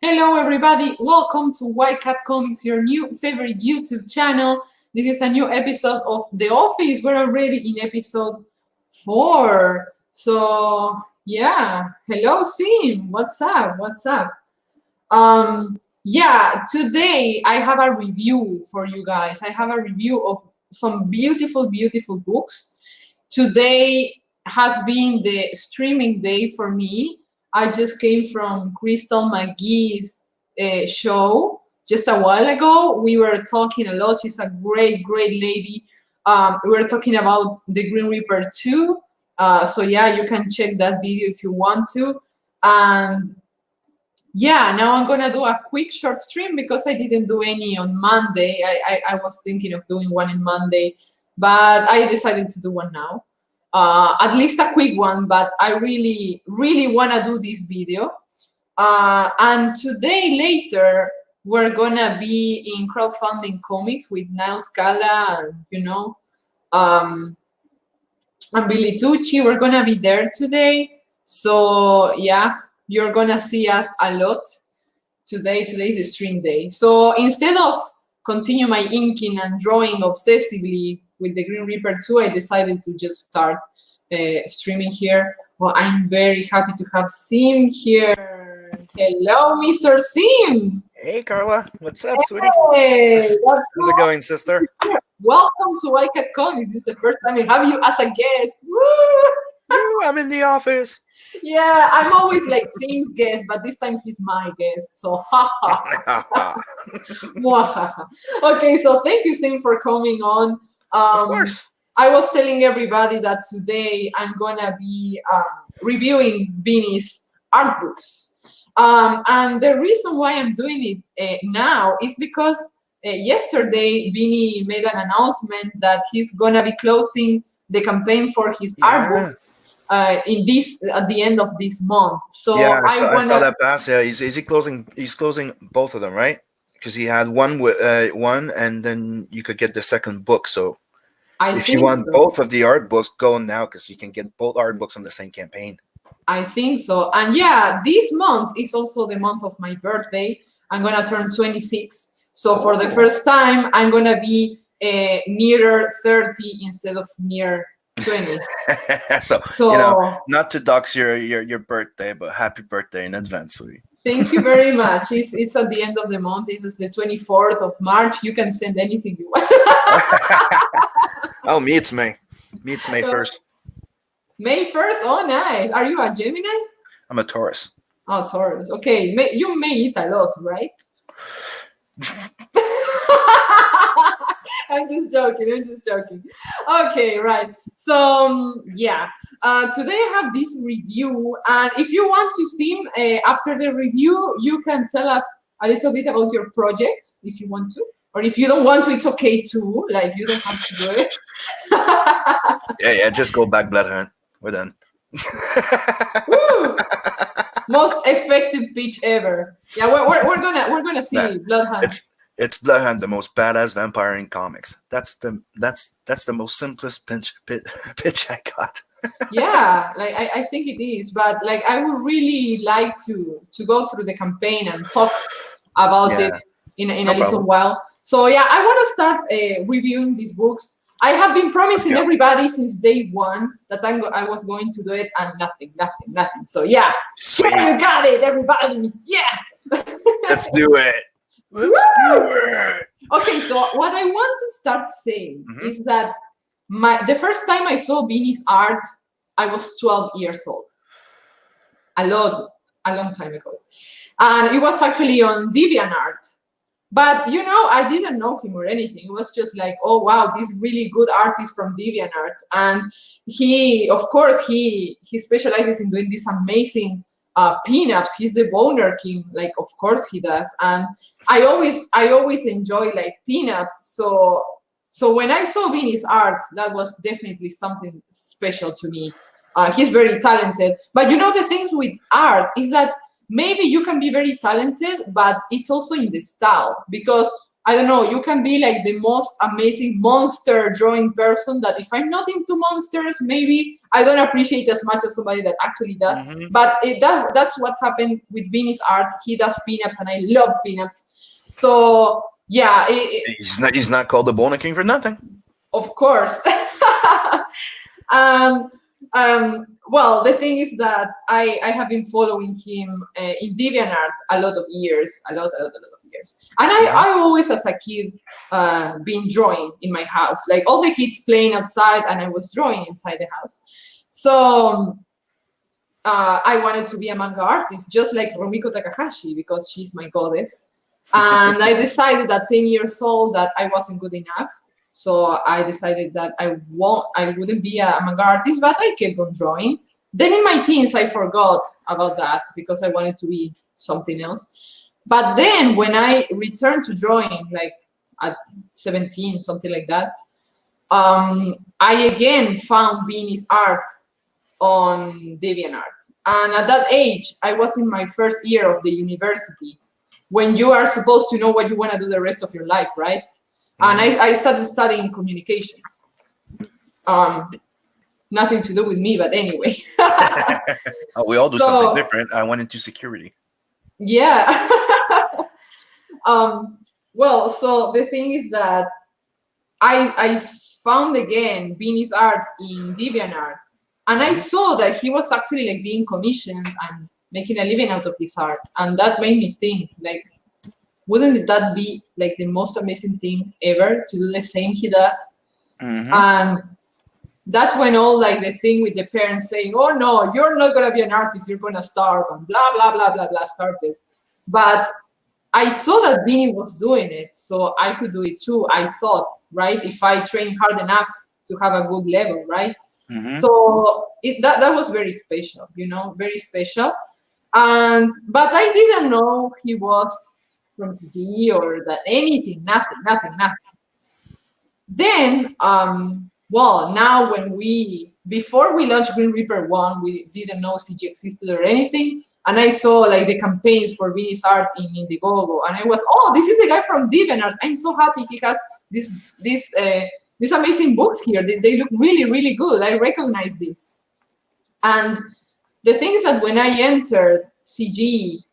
Hello, everybody. Welcome to White Cat Comics, your new favorite YouTube channel. This is a new episode of The Office. We're already in episode 4. So, yeah. Hello, Sim. What's up? What's up? Today I have a review for you guys. I have a review of some beautiful, beautiful books. Today has been the streaming day for me. I just came from Crystal McGee's show just a while ago. We were talking a lot. She's a great, great lady. We were talking about The Green Reaper 2. So yeah, you can check that video if you want to. And yeah, now I'm gonna do a quick short stream because I didn't do any on Monday. I was thinking of doing one on Monday, but I decided to do one now. At least a quick one, but I really, really wanna do this video. And today later, we're gonna be in crowdfunding comics with Niall Scala um, and Billy Tucci. We're gonna be there today. So yeah, you're gonna see us a lot today. Today is the stream day. So instead of continue my inking and drawing obsessively with the Green Reaper 2, I decided to just start streaming here. Well, I'm very happy to have Sim here. Hello, Mr. Sim. Hey, Carla. What's up, sweetie? Hey, How's it going, sister? Welcome to White Cat Comics. This is the first time I have you as a guest. Woo! Ooh, I'm in the office. Yeah, I'm always like Sim's guest, but this time he's my guest. So, okay, so thank you, Sim, for coming on. Of course. I was telling everybody that today I'm gonna be reviewing Vinnie's art books. And the reason why I'm doing it now is because yesterday Vinnie made an announcement that he's gonna be closing the campaign for his art books at the end of this month. So yeah, I saw that pass. Yeah, is he closing? He's closing both of them, right? Because he had one with one, and then you could get the second book. So if you want both of the art books, go now because you can get both art books on the same campaign. I think so. And yeah, this month is also the month of my birthday. I'm gonna turn 26. So for the first time, I'm gonna be nearer 30 instead of near 20. so not to dox your birthday, but happy birthday in advance, sweetie. Thank you very much. It's at the end of the month. This is the 24th of March. You can send anything you want. Oh, me it's May 1st. May 1st? Oh, nice. Are you a Gemini? I'm a Taurus. Oh, Taurus. Okay. You may eat a lot, right? I'm just joking. Okay, right. So, yeah. Today I have this review. And if you want to see after the review, you can tell us a little bit about your projects if you want to. Or if you don't want to, it's okay too. Like, you don't have to do it. yeah, just go back Bloodhunt. We're done. Woo! Most effective pitch ever. Yeah, we're gonna see Bloodhunt. It's Bloodhunt, the most badass vampire in comics. That's the most simplest pitch I got. Yeah, like I think it is, but like I would really like to go through the campaign and talk about it in a little while. So yeah, I want to start reviewing these books. I have been promising everybody since day one that I was going to do it, and nothing. So yeah, sweet. Yeah, you got it, everybody. Yeah. Let's do it. Let's do it. Okay, so what I want to start saying is that the first time I saw Vinnie's art, I was 12 years old. A long time ago. And it was actually on DeviantArt. But, I didn't know him or anything. It was just like, oh, wow, this really good artist from DeviantArt. And he specializes in doing these amazing pinups. He's the boner king, like, of course he does. And I always enjoy, like, pinups. So when I saw Vinnie's art, that was definitely something special to me. He's very talented. But, the things with art is that maybe you can be very talented, but it's also in the style, because I don't know, you can be like the most amazing monster drawing person that if I'm not into monsters, maybe I don't appreciate as much as somebody that actually does. But that's what happened with Vinny's art. He does pinups and I love pinups. So yeah. He's not called the Boner King for nothing. Of course. Well, the thing is that I have been following him in DeviantArt a lot of years, a lot of years. And I always, as a kid, been drawing in my house, like all the kids playing outside, and I was drawing inside the house. So I wanted to be a manga artist, just like Rumiko Takahashi, because she's my goddess. And I decided at 10 years old that I wasn't good enough. So I decided that I wouldn't be a manga artist, but I kept on drawing. Then in my teens, I forgot about that because I wanted to be something else. But then when I returned to drawing, like at 17, something like that, I again found Vinny's art on DeviantArt. And at that age, I was in my first year of the university, when you are supposed to know what you want to do the rest of your life, right? And I started studying communications. Nothing to do with me, but anyway. We all do something different. I went into security. Yeah. Well, so the thing is that I found again Vinny's art in DeviantArt, and I saw that he was actually like being commissioned and making a living out of his art, and that made me think, like, wouldn't that be like the most amazing thing ever to do the same he does? And that's when all like the thing with the parents saying, "Oh no, you're not gonna be an artist, you're gonna starve," and blah blah blah blah blah started. But I saw that Vinny was doing it, so I could do it too. I thought, right, if I train hard enough to have a good level, right? So that was very special, you know, very special. But I didn't know he was from TV or that anything, nothing. Then, well, now before we launched Green Reaper 1, we didn't know CG existed or anything. And I saw like the campaigns for Vinny's art in Indiegogo, and I was, oh, this is the guy from DeviantArt. I'm so happy he has these amazing books here. They look really, really good. I recognize this. And the thing is that when I entered CG,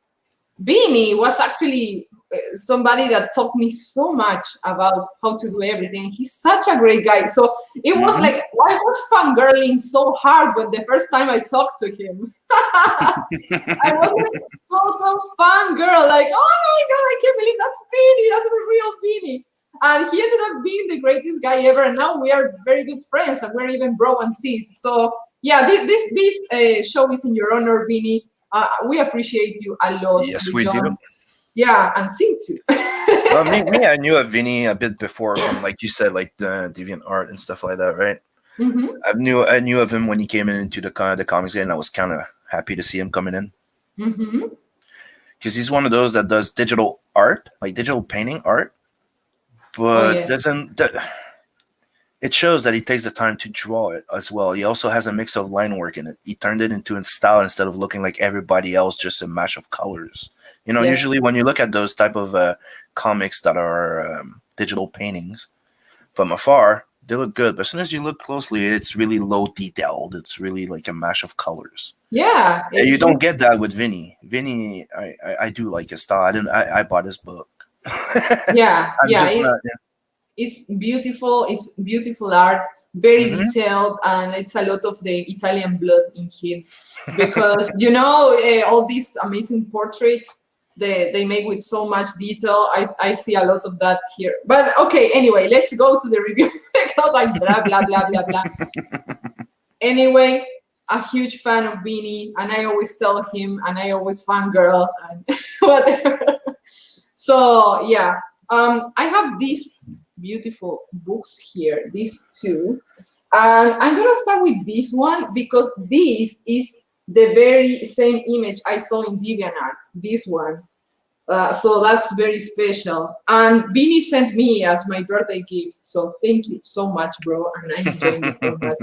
Vinny was actually somebody that taught me so much about how to do everything. He's such a great guy. So it was like, I was fangirling so hard when the first time I talked to him. I was like total fangirl, like, oh my God, I can't believe that's Vinny, that's a real Vinny. And he ended up being the greatest guy ever. And now we are very good friends, and we're even bro and sis. So yeah, this show is in your honor, Vinny. We appreciate you a lot. Yes, we do. Yeah, and sing too. Well, me, I knew of Vinny a bit before from, like you said, like the DeviantArt and stuff like that, right? I knew of him when he came into the comics game, and I was kind of happy to see him coming in. Because he's one of those that does digital art, like digital painting art, but doesn't. It shows that he takes the time to draw it as well. He also has a mix of line work in it. He turned it into a style instead of looking like everybody else, just a mash of colors. You know, usually when you look at those type of comics that are digital paintings from afar, they look good. But as soon as you look closely, it's really low detailed. It's really like a mash of colors. Yeah. And you don't get that with Vinny. Vinny, I do like his style. I bought his book. It's beautiful. It's beautiful art, very detailed, and it's a lot of the Italian blood in him. Because, you know, all these amazing portraits they make with so much detail. I see a lot of that here. But okay, anyway, let's go to the review because I'm blah, blah, blah, blah, blah. Anyway, a huge fan of Vinny, and I always tell him, and I always fangirl and whatever. So, yeah. I have these beautiful books here, these two. And I'm going to start with this one because this is the very same image I saw in DeviantArt, this one. So that's very special. And Vinny sent me as my birthday gift. So thank you so much, bro. And I'm enjoying it so much.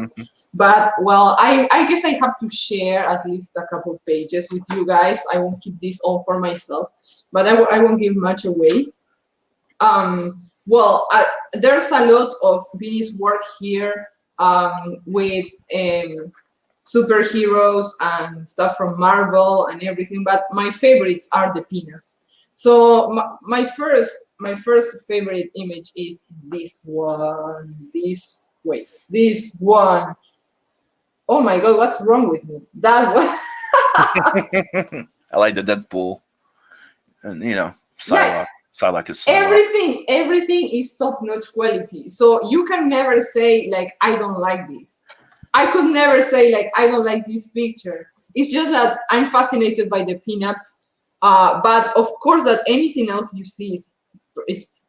But, well, I guess I have to share at least a couple pages with you guys. I won't keep this all for myself, but I won't give much away. Well, there's a lot of Vinny's work here with superheroes and stuff from Marvel and everything, but my favorites are the pinups. So my first favorite image is this one. This one. Oh my god, what's wrong with me? That one. I like the Deadpool, and Psylocke. Psylocke is everything is top-notch quality. So you can never say like I don't like this. I could never say like I don't like this picture. It's just that I'm fascinated by the pinups. But of course, that anything else you see is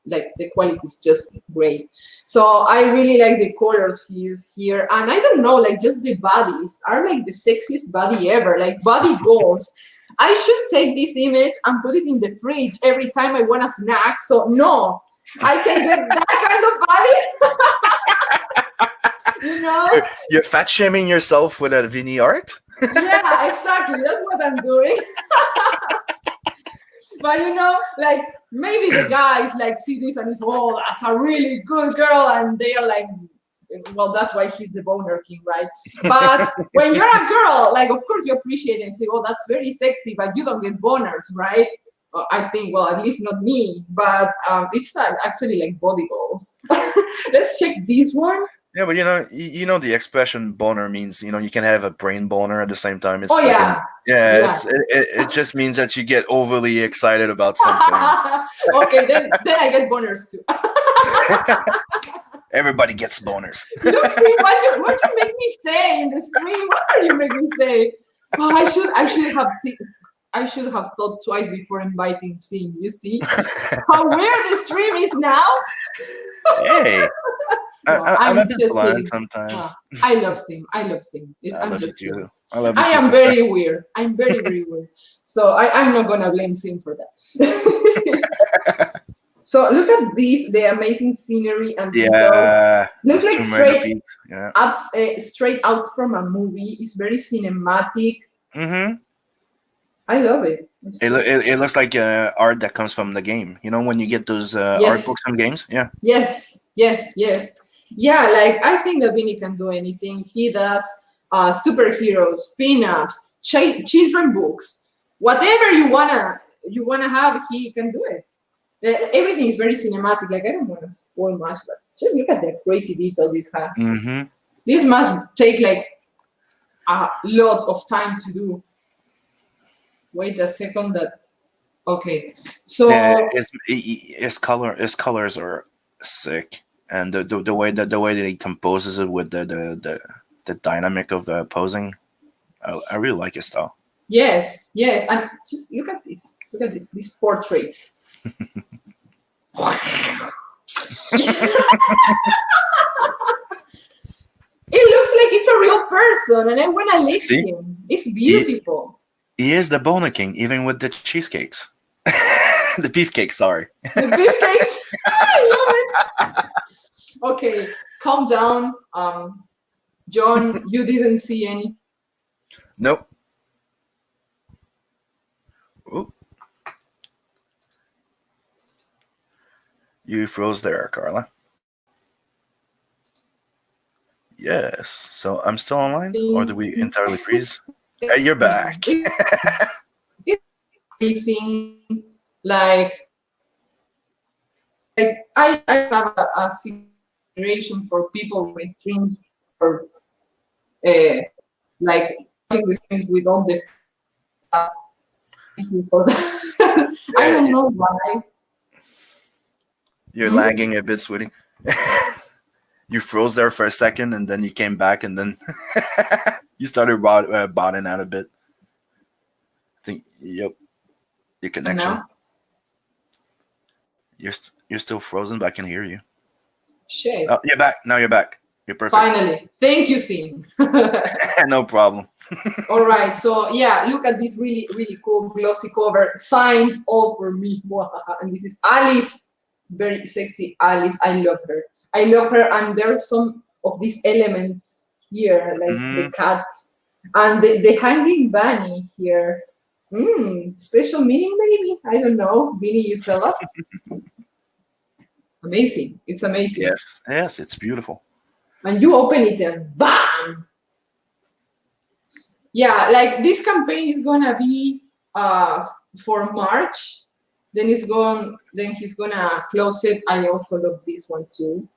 like the quality is just great. So I really like the colors used here, and I don't know, like just the bodies are like the sexiest body ever, like body goals. I should take this image and put it in the fridge every time I want a snack. So no, I can get that kind of body. You're fat shaming yourself with a Vinnie art. Yeah, exactly. That's what I'm doing. But like maybe the guys like see this and it's, oh, that's a really good girl, and they are like, well, that's why he's the boner king, right? But when you're a girl, like of course you appreciate it and say, oh, that's very sexy, but you don't get boners, right? I think, well, at least not me, but it's actually like body goals. Let's check this one. Yeah, but the expression boner means you can have a brain boner at the same time. It's it just means that you get overly excited about something. Okay, then I get boners too. Everybody gets boners. Look, see, what you make me say in the stream? What are you making me say? Oh, I should have thought twice before inviting Sim. You see how weird the stream is now. Hey. No, I'm a bit blind sometimes. I love Sim. I love you too. I love you I am very weird. I'm very, very weird. So I'm not going to blame Sim for that. So look at this, the amazing scenery and looks like straight out from a movie. It's very cinematic. Mm-hmm. I love it. It looks like art that comes from the game. When you get those art books from games. Yeah. Yes. Yeah, like I think that Vinny can do anything. He does superheroes, pinups, children books, whatever you wanna have. He can do it. Everything is very cinematic. Like I don't want to spoil much, but just look at the crazy detail this has. Mm-hmm. This must take like a lot of time to do. Wait a second. Okay. So his colors are sick. And the way that he composes it with the dynamic of posing, I really like his style. Yes, and just look at this portrait. It looks like it's a real person, and I want to lick him. It's beautiful. He is the boner king, even with the cheesecakes. The beefcakes, sorry. The beefcakes? I love it. Okay, calm down. John, you didn't see any. Nope. Ooh. You froze there, Carla. Yes. So I'm still online, or do we entirely freeze? Hey, you're back. It's amazing. Like I have a situation for people with streams for like the streams with all the stuff. Thank you for that. I don't know why. You're lagging a bit, sweetie. You froze there for a second, and then you came back, and then you started botting out a bit. I think, yep, your connection. You're still frozen, but I can hear you. Shit. Oh, you're back. Now you're back. You're perfect. Finally. Thank you, Sim. No problem. All right. So, yeah, look at this really, really cool glossy cover signed all for me. And this is Alice. Very sexy Alice. I love her. And there are some of these elements here, like the cat and the hanging bunny here. Special meaning, maybe? I don't know. Vinny, you tell us. amazing. It's amazing. Yes, it's beautiful. And you open it and bam! Yeah, like this campaign is gonna be for March. Then he's gonna close it. I also love this one too.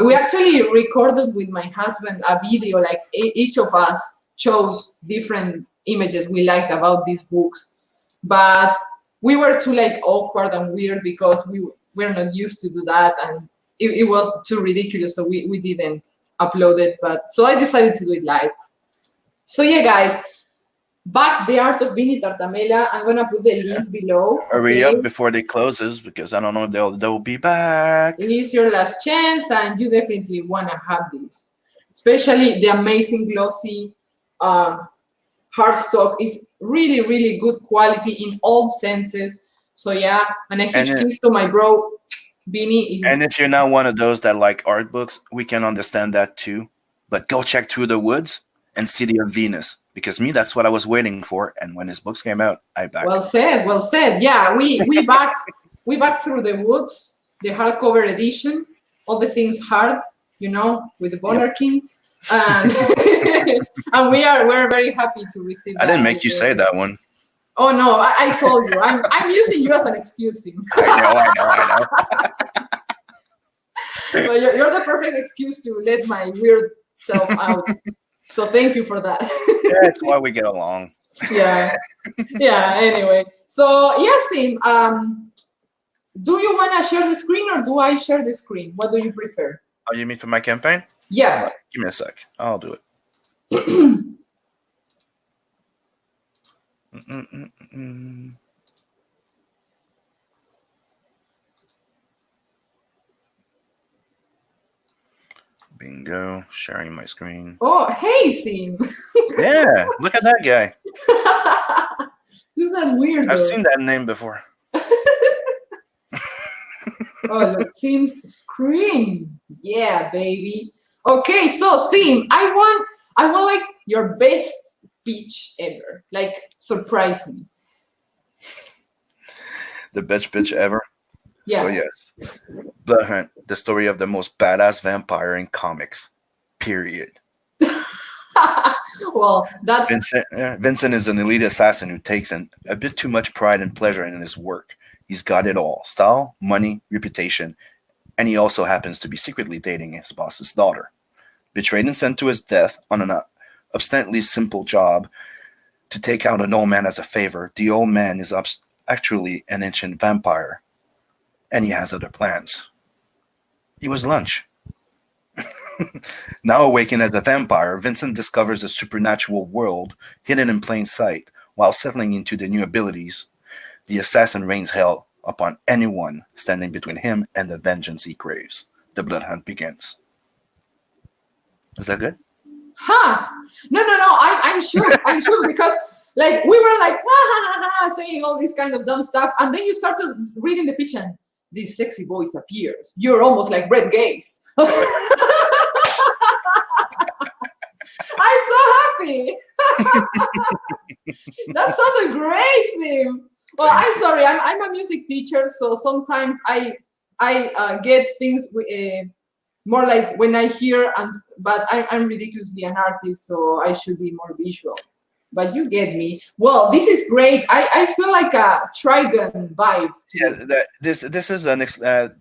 We actually recorded with my husband a video, like each of us chose different images we liked about these books, but we were too like awkward and weird because we're not used to do that, and it was too ridiculous, so we didn't upload it. But so I decided to do it live. So yeah, guys, back The Art of Vinnie Tartamella. I'm gonna put the link below. Hurry up before they closes, because I don't know if they'll be back. It is your last chance, and you definitely wanna have this, especially the amazing glossy hardstock is really, really good quality in all senses. So yeah, and a huge kiss to my bro, Vinnie. And if you're not one of those that like art books, we can understand that too. But go check Through the Woods and City of Venus, because that's what I was waiting for. And when his books came out, I backed. Well said, well said. Yeah, we backed Through the Woods, the hardcover edition, all the things hard, with the Bonner King. And we're very happy to receive that. I didn't make you say that one. Oh no, I told you. I'm using you as an excuse. I know. But you're the perfect excuse to let my weird self out. So thank you for that. Yeah, that's why we get along. Yeah. Anyway, so Sim, do you want to share the screen or do I share the screen? What do you prefer? Oh, you mean for my campaign? Yeah. Give me a sec. I'll do it. Bingo. Sharing my screen. Oh, hey, Sim. Yeah, look at that guy. Who's that weirdo? I've seen that name before. Oh, look, Sim's screen. Yeah, baby. Okay, so Sim, I want like your best pitch ever. Like, surprise me. The best pitch ever? Yeah. So yes, Bloodhunt, the story of the most badass vampire in comics. Period. Well, that's Vincent is an elite assassin who takes a bit too much pride and pleasure in his work. He's got it all: style, money, reputation, and he also happens to be secretly dating his boss's daughter. Betrayed and sent to his death on an obstinately simple job to take out an old man as a favor, the old man is actually an ancient vampire, and he has other plans. He was lunch. Now awakened as a vampire, Vincent discovers a supernatural world hidden in plain sight. While settling into the new abilities, the assassin rains hell upon anyone standing between him and the vengeance he craves. The blood hunt begins. Is that good? Huh? No. I'm sure because like we were like saying all this kind of dumb stuff, and then you started reading the pitch and this sexy voice appears. You're almost like Red Gaze. I'm so happy. That sounded great, Sim. Well, I'm sorry. I'm a music teacher, so sometimes I get things more like when I hear, but I'm ridiculously an artist, so I should be more visual. But you get me. Well, this is great. I feel like a Trigun vibe. Yeah, this is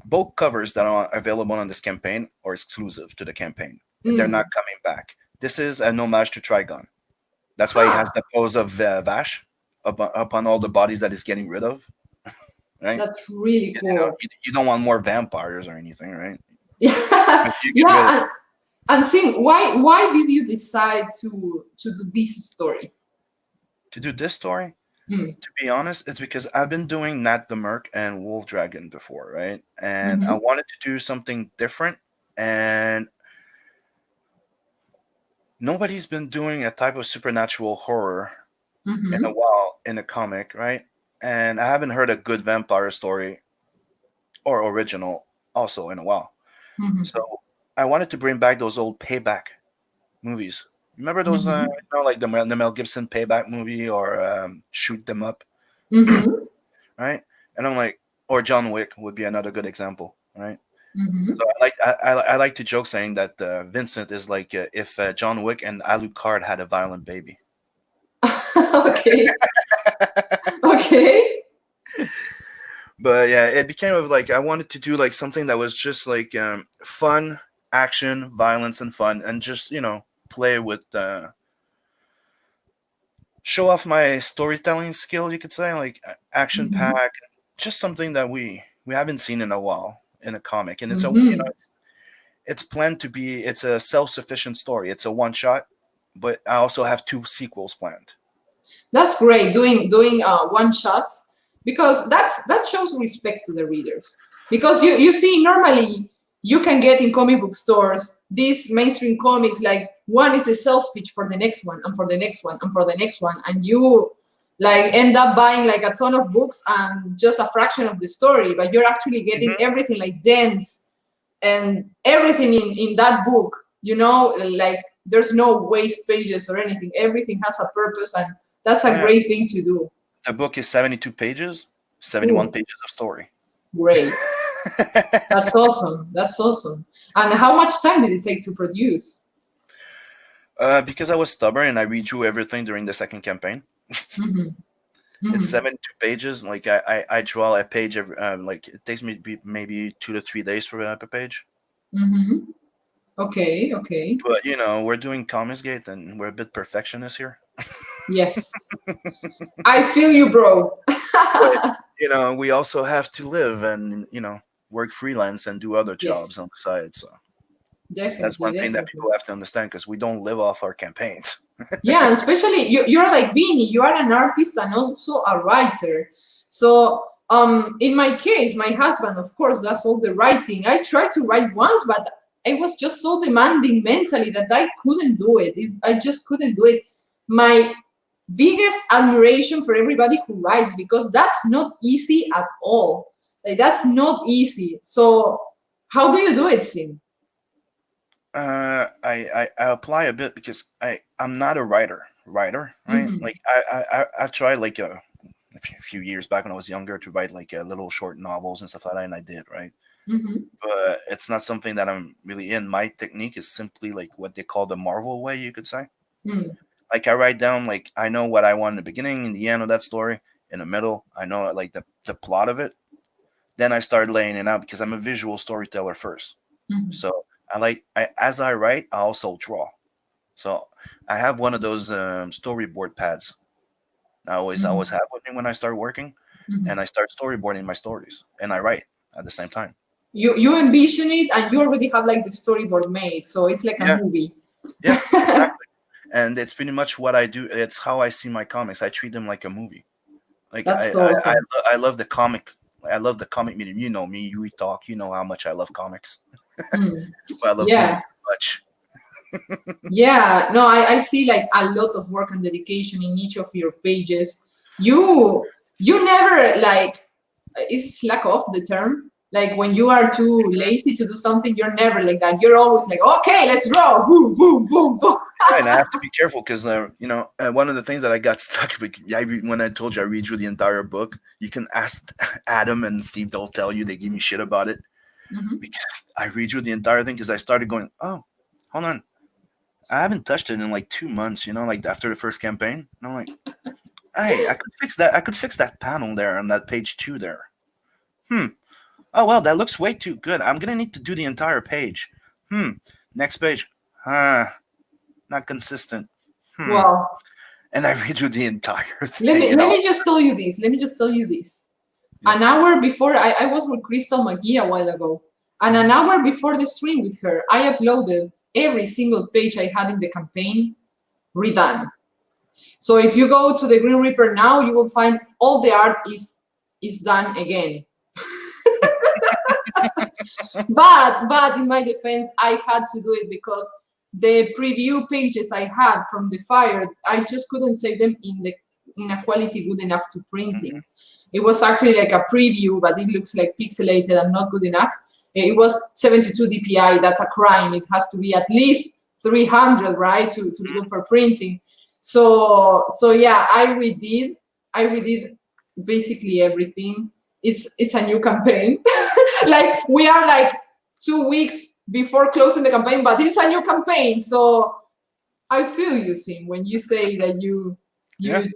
both covers that are available on this campaign are exclusive to the campaign. They're not coming back. This is an homage to Trigun. That's why he has the pose of Vash upon all the bodies that he's getting rid of. Right? That's really cool. You don't want more vampires or anything, right? Yeah. And Sim, why did you decide to do this story? To do this story? To be honest, it's because I've been doing Nat the Merc and Wolf Dragon before, right? And I wanted to do something different, and nobody's been doing a type of supernatural horror in a while in a comic, right? And I haven't heard a good vampire story or original also in a while. So I wanted to bring back those old Payback movies. Remember those, like the Mel Gibson Payback movie or Shoot 'Em Up, right? And I'm like, or John Wick would be another good example. right? Mm-hmm. So I like to joke saying that Vincent is like if John Wick and Alucard had a violent baby. Okay. Okay. But yeah, it became of like I wanted to do like something that was just like fun, action, violence, and fun, and just play with show off my storytelling skill. You could say like action Mm-hmm. pack, just something that we haven't seen in a while in a comic, and it's a Mm-hmm. it's planned to be it's a self sufficient story. It's a one shot, but I also have 2 sequels planned. That's great. Doing one shots, because that shows respect to the readers. Because you see, normally you can get in comic book stores these mainstream comics, like one is the sales pitch for the next one and for the next one and for the next one, and you like end up buying like a ton of books and just a fraction of the story, but you're actually getting Mm-hmm. everything, like dense and everything in that book, like there's no waste pages or anything. Everything has a purpose, and that's Oh a yeah, great thing to do. the book is 72 pages, 71 Ooh, pages of story. great. That's awesome. That's awesome. And how much time did it take to produce? Because I was stubborn and I redrew everything during the second campaign. Mm-hmm. It's Mm-hmm. 72 pages. Like I draw a page every like it takes me maybe 2 to 3 days for a page. Mm-hmm. Okay, okay. But we're doing Comicsgate and we're a bit perfectionist here. Yes. I feel you, bro. But we also have to live and work freelance and do other jobs on the Yes, side. So that's definitely, one thing that definitely. people have to understand because we don't live off our campaigns. Yeah, and especially you're like Vinny, you are an artist and also a writer. So in my case, my husband, of course, does all the writing. I tried to write once, but I was just so demanding mentally that I couldn't do it. I just couldn't do it. My biggest admiration for everybody who writes, because that's not easy at all. Like that's not easy. So how do you do it, Sim? I apply a bit because I'm not a writer, right? Mm-hmm. Like I tried like a few years back when I was younger to write like little short novels and stuff like that, and I did, right? Mm-hmm. But it's not something that I'm really in. My technique is simply like what they call the Marvel way, you could say. Mm-hmm. Like I write down like I know what I want in the beginning, in the end of that story, in the middle. I know like the plot of it. Then I start laying it out because I'm a visual storyteller first. Mm-hmm. So as I write, I also draw. So I have one of those storyboard pads. I always Mm-hmm. have with me when I start working, Mm-hmm. and I start storyboarding my stories, and I write at the same time. You envision it and you already have like the storyboard made, so it's like a Yeah, movie. yeah, exactly. And it's pretty much what I do. It's how I see my comics. I treat them like a movie. Like That's awesome. I love the comic. I love the comic medium. You know me. We talk. You know how much I love comics. Mm. But I love movies Yeah, as much. yeah. No, I see like a lot of work and dedication in each of your pages. You never like, is slack off the term? Like when you are too lazy to do something, you're never like that. You're always like, okay, let's roll. Boom, boom, boom, boom. Right, and I have to be careful because one of the things that I got stuck with when I told you I read through the entire book. You can ask Adam and Steve; they'll tell you they give me shit about it Mhm. because I read through the entire thing because I started going, oh, hold on, I haven't touched it in like 2 months. Like after the first campaign, and I'm like, hey, I could fix that. I could fix that panel there on that page 2 there. Hmm. Oh well, that looks way too good. I'm gonna need to do the entire page. Next page. Not consistent. Well, And I read you the entire let thing, me let me just tell you this. Let me just tell you this. Yeah. An hour before, I was with Crystal McGee a while ago, and an hour before the stream with her, I uploaded every single page I had in the campaign redone. So if you go to the Green Reaper now, you will find all the art is done again. But in my defense, I had to do it because the preview pages I had from the fire, I just couldn't save them in a quality good enough to Mhm. printing. It was actually like a preview, but it looks like pixelated and not good enough. It was 72 DPI. That's a crime. It has to be at least 300, right, to be good for printing. So yeah, I redid basically everything. It's a new campaign. Like we are like 2 weeks before closing the campaign, but it's a new campaign. So I feel you, Sim, when you say that you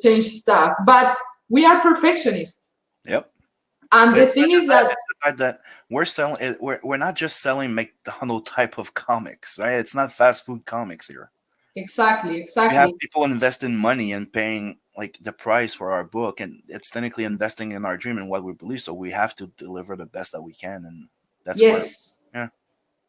change stuff. But we are perfectionists. Yep. And But the thing is that it's the fact that we're selling. We're not just selling McDonald type of comics, right? It's not fast food comics here. Exactly. We have people investing money and paying like the price for our book, and it's technically investing in our dream and what we believe. So we have to deliver the best that we can, and that's why.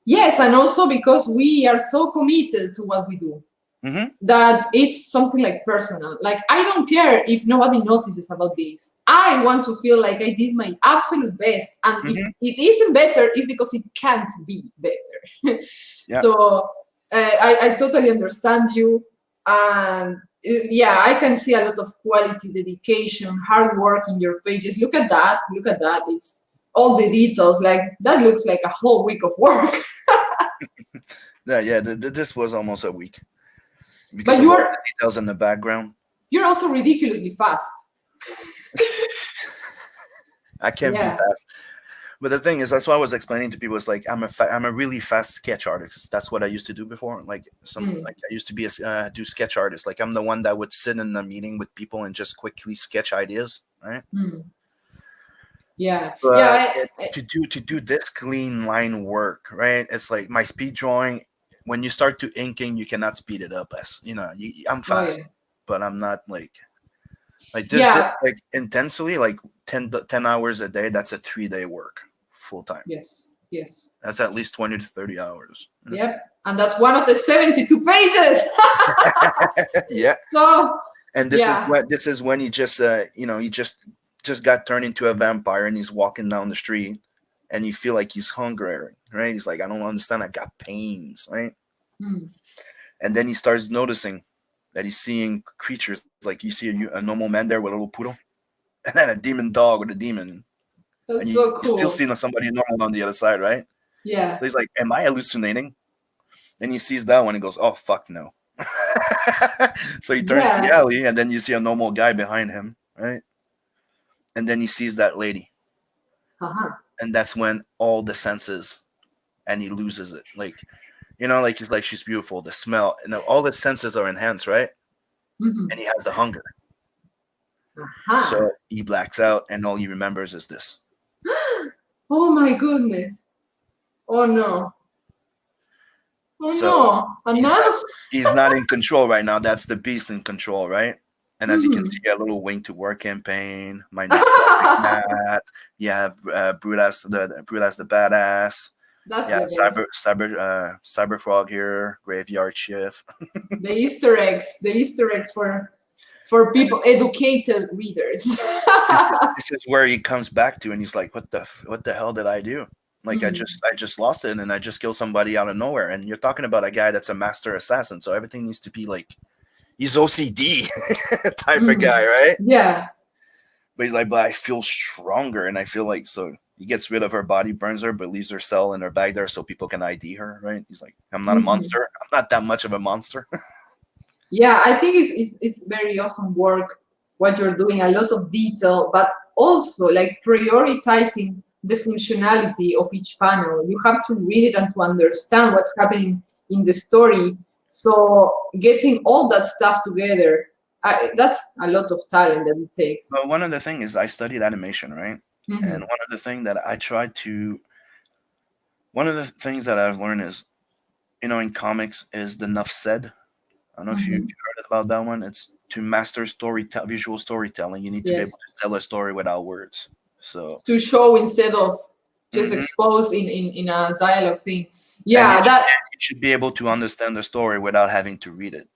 Yes, and also because we are so committed to what we do. Mm-hmm. That it's something like personal. Like I don't care if nobody notices about this. I want to feel like I did my absolute best, and if it isn't better, it's because it can't be better. So I totally understand you, and I can see a lot of quality, dedication, hard work in your pages. Look at that! Look at that! It's all the details. Like that looks like a whole week of work. This was almost a week. Because but of all the details in the background. You're also ridiculously fast. I can't be fast. But the thing is, that's what I was explaining to people. It's like I'm a really fast sketch artist. That's what I used to do before. Like I used to be do sketch artist. Like I'm the one that would sit in a meeting with people and just quickly sketch ideas, right? To do this clean line work, right? It's like my speed drawing. When you start to inking, you cannot speed it up. As you know, I'm fast, but I'm not like this, like intensely, like 10 hours a day. That's a 3-day work, full time. Yes. That's at least 20 to 30 hours. Yep, and that's one of the 72 pages. Yeah. So, and this is when he just he just got turned into a vampire, and he's walking down the street. And you feel like he's hungry, right? He's like, I don't understand. I got pains, right? And then he starts noticing that he's seeing creatures. Like you see a normal man there with a little poodle, and then a demon dog with a demon. That's and so cool. You still see somebody normal on the other side, right? Yeah. So he's like, am I hallucinating? Then he sees that one and goes, oh, fuck no. So he turns to the alley, and then you see a normal guy behind him, right? And then he sees that lady. And that's when all the senses, and he loses it. Like, like he's like, she's beautiful, the smell, and all the senses are enhanced, right? And he has the hunger. So he blacks out, and all he remembers is this. Oh my goodness. Oh no. He's not in control right now. That's the beast in control, right? And as you can see, a little Wing to Work campaign. My next Matt. You have Brudas the Badass. That's Cyber Frog here. Graveyard Shift. The Easter eggs for people, educated readers. This is where he comes back to, and he's like, "What the hell did I do? Like I just lost it, and I just killed somebody out of nowhere." And you're talking about a guy that's a master assassin, so everything needs to be like. He's OCD type of guy, right? Yeah. But he's like, but I feel stronger, and I feel like so he gets rid of her body, burns her, but leaves her cell in her bag there so people can ID her, right? He's like, I'm not a monster. I'm not that much of a monster. Yeah, I think it's very awesome work what you're doing. A lot of detail, but also like prioritizing the functionality of each panel. You have to read it and to understand what's happening in the story. So getting all that stuff together, that's a lot of talent that it takes. Well, one of the things is I studied animation, right? And one of the things that I've learned is, in comics is the enough said. I don't know if you've heard about that one. It's to master visual storytelling. You need to be able to tell a story without words. So to show instead of just exposed in a dialogue thing. Yeah, you should be able to understand the story without having to read it.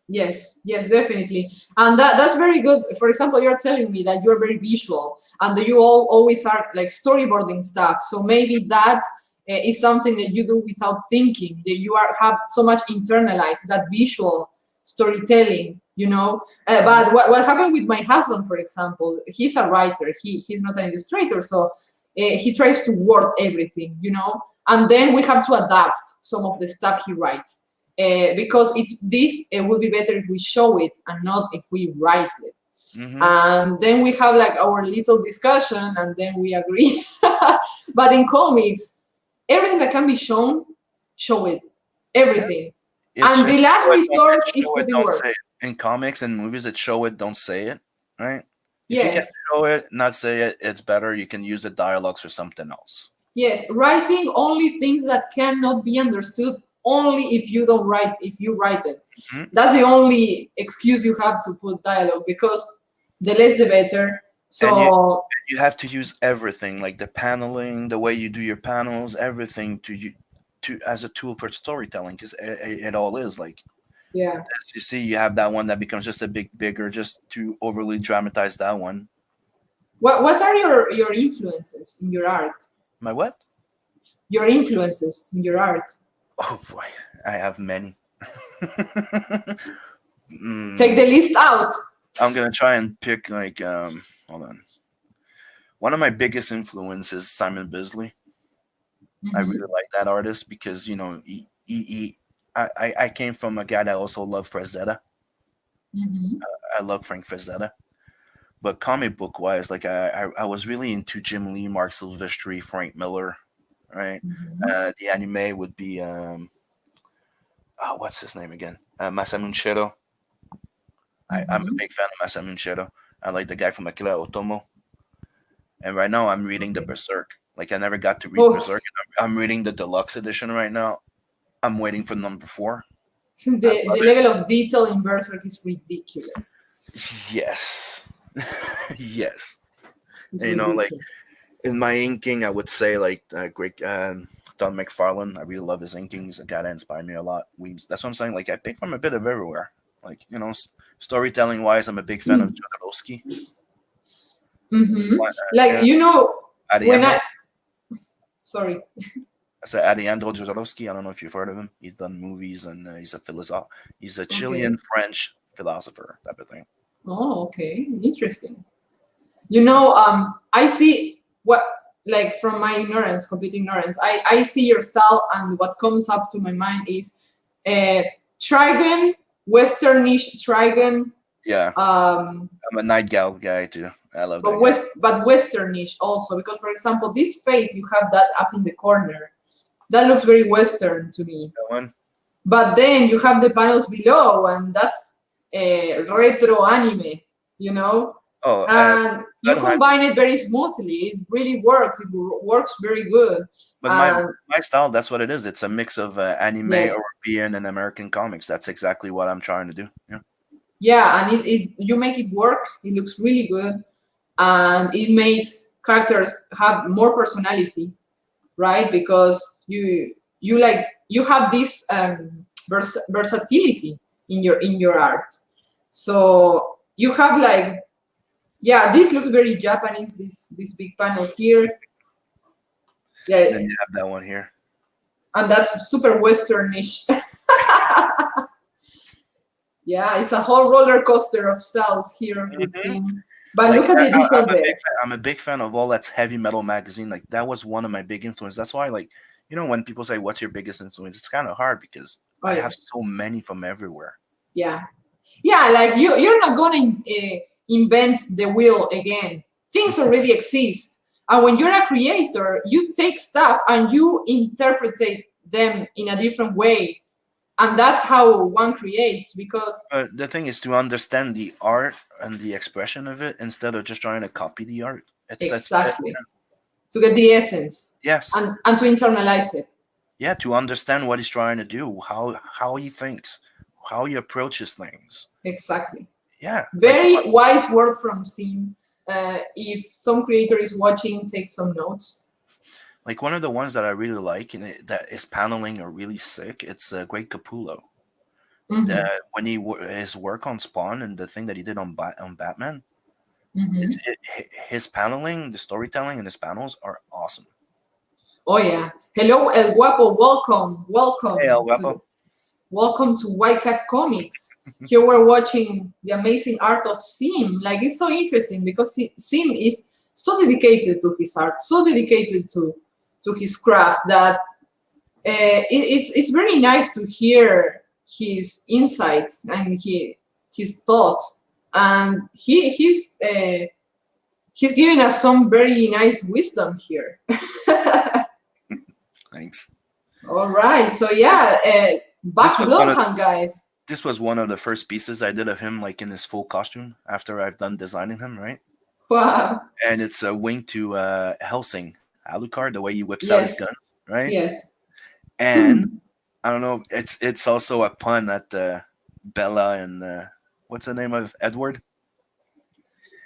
Yes, definitely. And that's very good. For example, you're telling me that you're very visual and that you always are like storyboarding stuff. So maybe that is something that you do without thinking, that you have so much internalized, that visual storytelling, But what happened with my husband, for example, he's a writer. He's not an illustrator. So he tries to word everything, and then we have to adapt some of the stuff he writes. Because it would be better if we show it and not if we write it. And then we have like our little discussion, and then we agree. But in comics, everything that can be shown, show it. Everything. And the last resource is putting words. In comics and movies, it's show it, don't say it, right? If Yes. you can show it, not say it, it's better. You can use the dialogues for something else. Yes, writing only things that cannot be understood only if you don't write, if you write it. That's the only excuse you have to put dialogue, because the less the better. So and you have to use everything, like the paneling, the way you do your panels, everything to as a tool for storytelling, because it all is like. Yeah. As you see, you have that one that becomes just a bit bigger, just to overly dramatize that one. What are your influences in your art? My what? Your influences in your art. Oh boy, I have many. Take the list out. I'm gonna try and pick like hold on. One of my biggest influences is Simon Bisley. I really like that artist because I came from a guy that also loved Frazetta. I love Frank Frazetta. But comic book wise, like I was really into Jim Lee, Mark Silvestri, Frank Miller, right? The anime would be what's his name again? Masamune Shirow. I'm a big fan of Masamune Shirow. I like the guy from Akira Otomo. And right now I'm reading the Berserk. Like I never got to read Berserk. I'm reading the deluxe edition right now. I'm waiting for number 4. The level of detail in Berserk is ridiculous. Yes. Yes. And, like in my inking, I would say like great Don McFarlane. I really love his inking. He's a guy that inspired me a lot. That's what I'm saying. Like I pick from a bit of everywhere. Like storytelling wise, I'm a big fan of Jodorowsky. Sorry. I said Alejandro Jodorowsky. I don't know if you've heard of him. He's done movies and he's a philosopher. He's a Chilean French philosopher type of thing. Oh, okay, interesting. I see like from my ignorance, complete ignorance, I see your style, and what comes up to my mind is Trigun, Westernish Trigun. Yeah. I'm a Night Gal guy too. I love that. But Westernish also, because for example, this face you have that up in the corner, that looks very Western to me. That one. But then you have the panels below, and that's retro anime, Oh, and you combine it very smoothly. It really works. It works very good. But my style, that's what it is. It's a mix of anime, European, and American comics. That's exactly what I'm trying to do. Yeah. Yeah, and you make it work. It looks really good, and it makes characters have more personality, right? Because you have this versatility in your art. So you have this looks very Japanese. This big panel here. Yeah. And then you have that one here. And that's super Westernish. Yeah, it's a whole roller coaster of styles here. But look at the detail there. I'm a big fan of all that's heavy metal magazine. Like that was one of my big influences. That's why, when people say, "What's your biggest influence?" It's kind of hard because I have so many from everywhere. Yeah, like you're not going to invent the wheel again. Things already exist, and when you're a creator, you take stuff and you interpret them in a different way. And that's how one creates, because the thing is to understand the art and the expression of it instead of just trying to copy the art. Exactly. To get the essence. Yes. And to internalize it. Yeah, to understand what he's trying to do, how he thinks, how he approaches things. Exactly. Yeah. Very wise word from Sim. If some creator is watching, take some notes. Like one of the ones that I really like and that is paneling are really sick. It's Greg Capullo. When his work on Spawn and the thing that he did on Batman, his paneling, the storytelling, and his panels are awesome. Oh yeah! Hello, El Guapo. Welcome. Hey, El Guapo. Welcome to White Cat Comics. Here we're watching the amazing art of Sim. Like it's so interesting because Sim is so dedicated to his art, so dedicated to his craft that it's very nice to hear his insights and his thoughts and he's giving us some very nice wisdom here. Thanks. All right, so yeah, back Bloodhunt, guys. This was one of the first pieces I did of him, like in his full costume after I've done designing him, right? Wow. And it's a wink to Helsing, Alucard, the way he whips out his guns, right? Yes. And I don't know, it's also a pun at Bella and what's the name of Edward?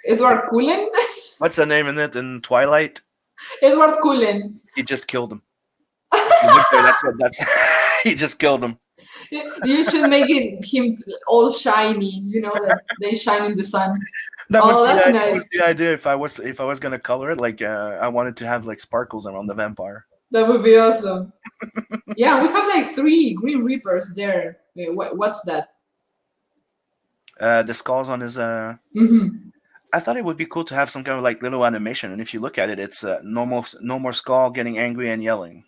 Edward Cullen? What's the name in it in Twilight? Edward Cullen. He just killed him. If you look there, that's he just killed him. You should make him all shiny, that they shine in the sun. That was the idea. If I was gonna color it, like I wanted to have like sparkles around the vampire. That would be awesome. Yeah, we have like 3 Green Reapers there. What's that? The skulls on his. I thought it would be cool to have some kind of like little animation, and if you look at it, it's no more skull getting angry and yelling.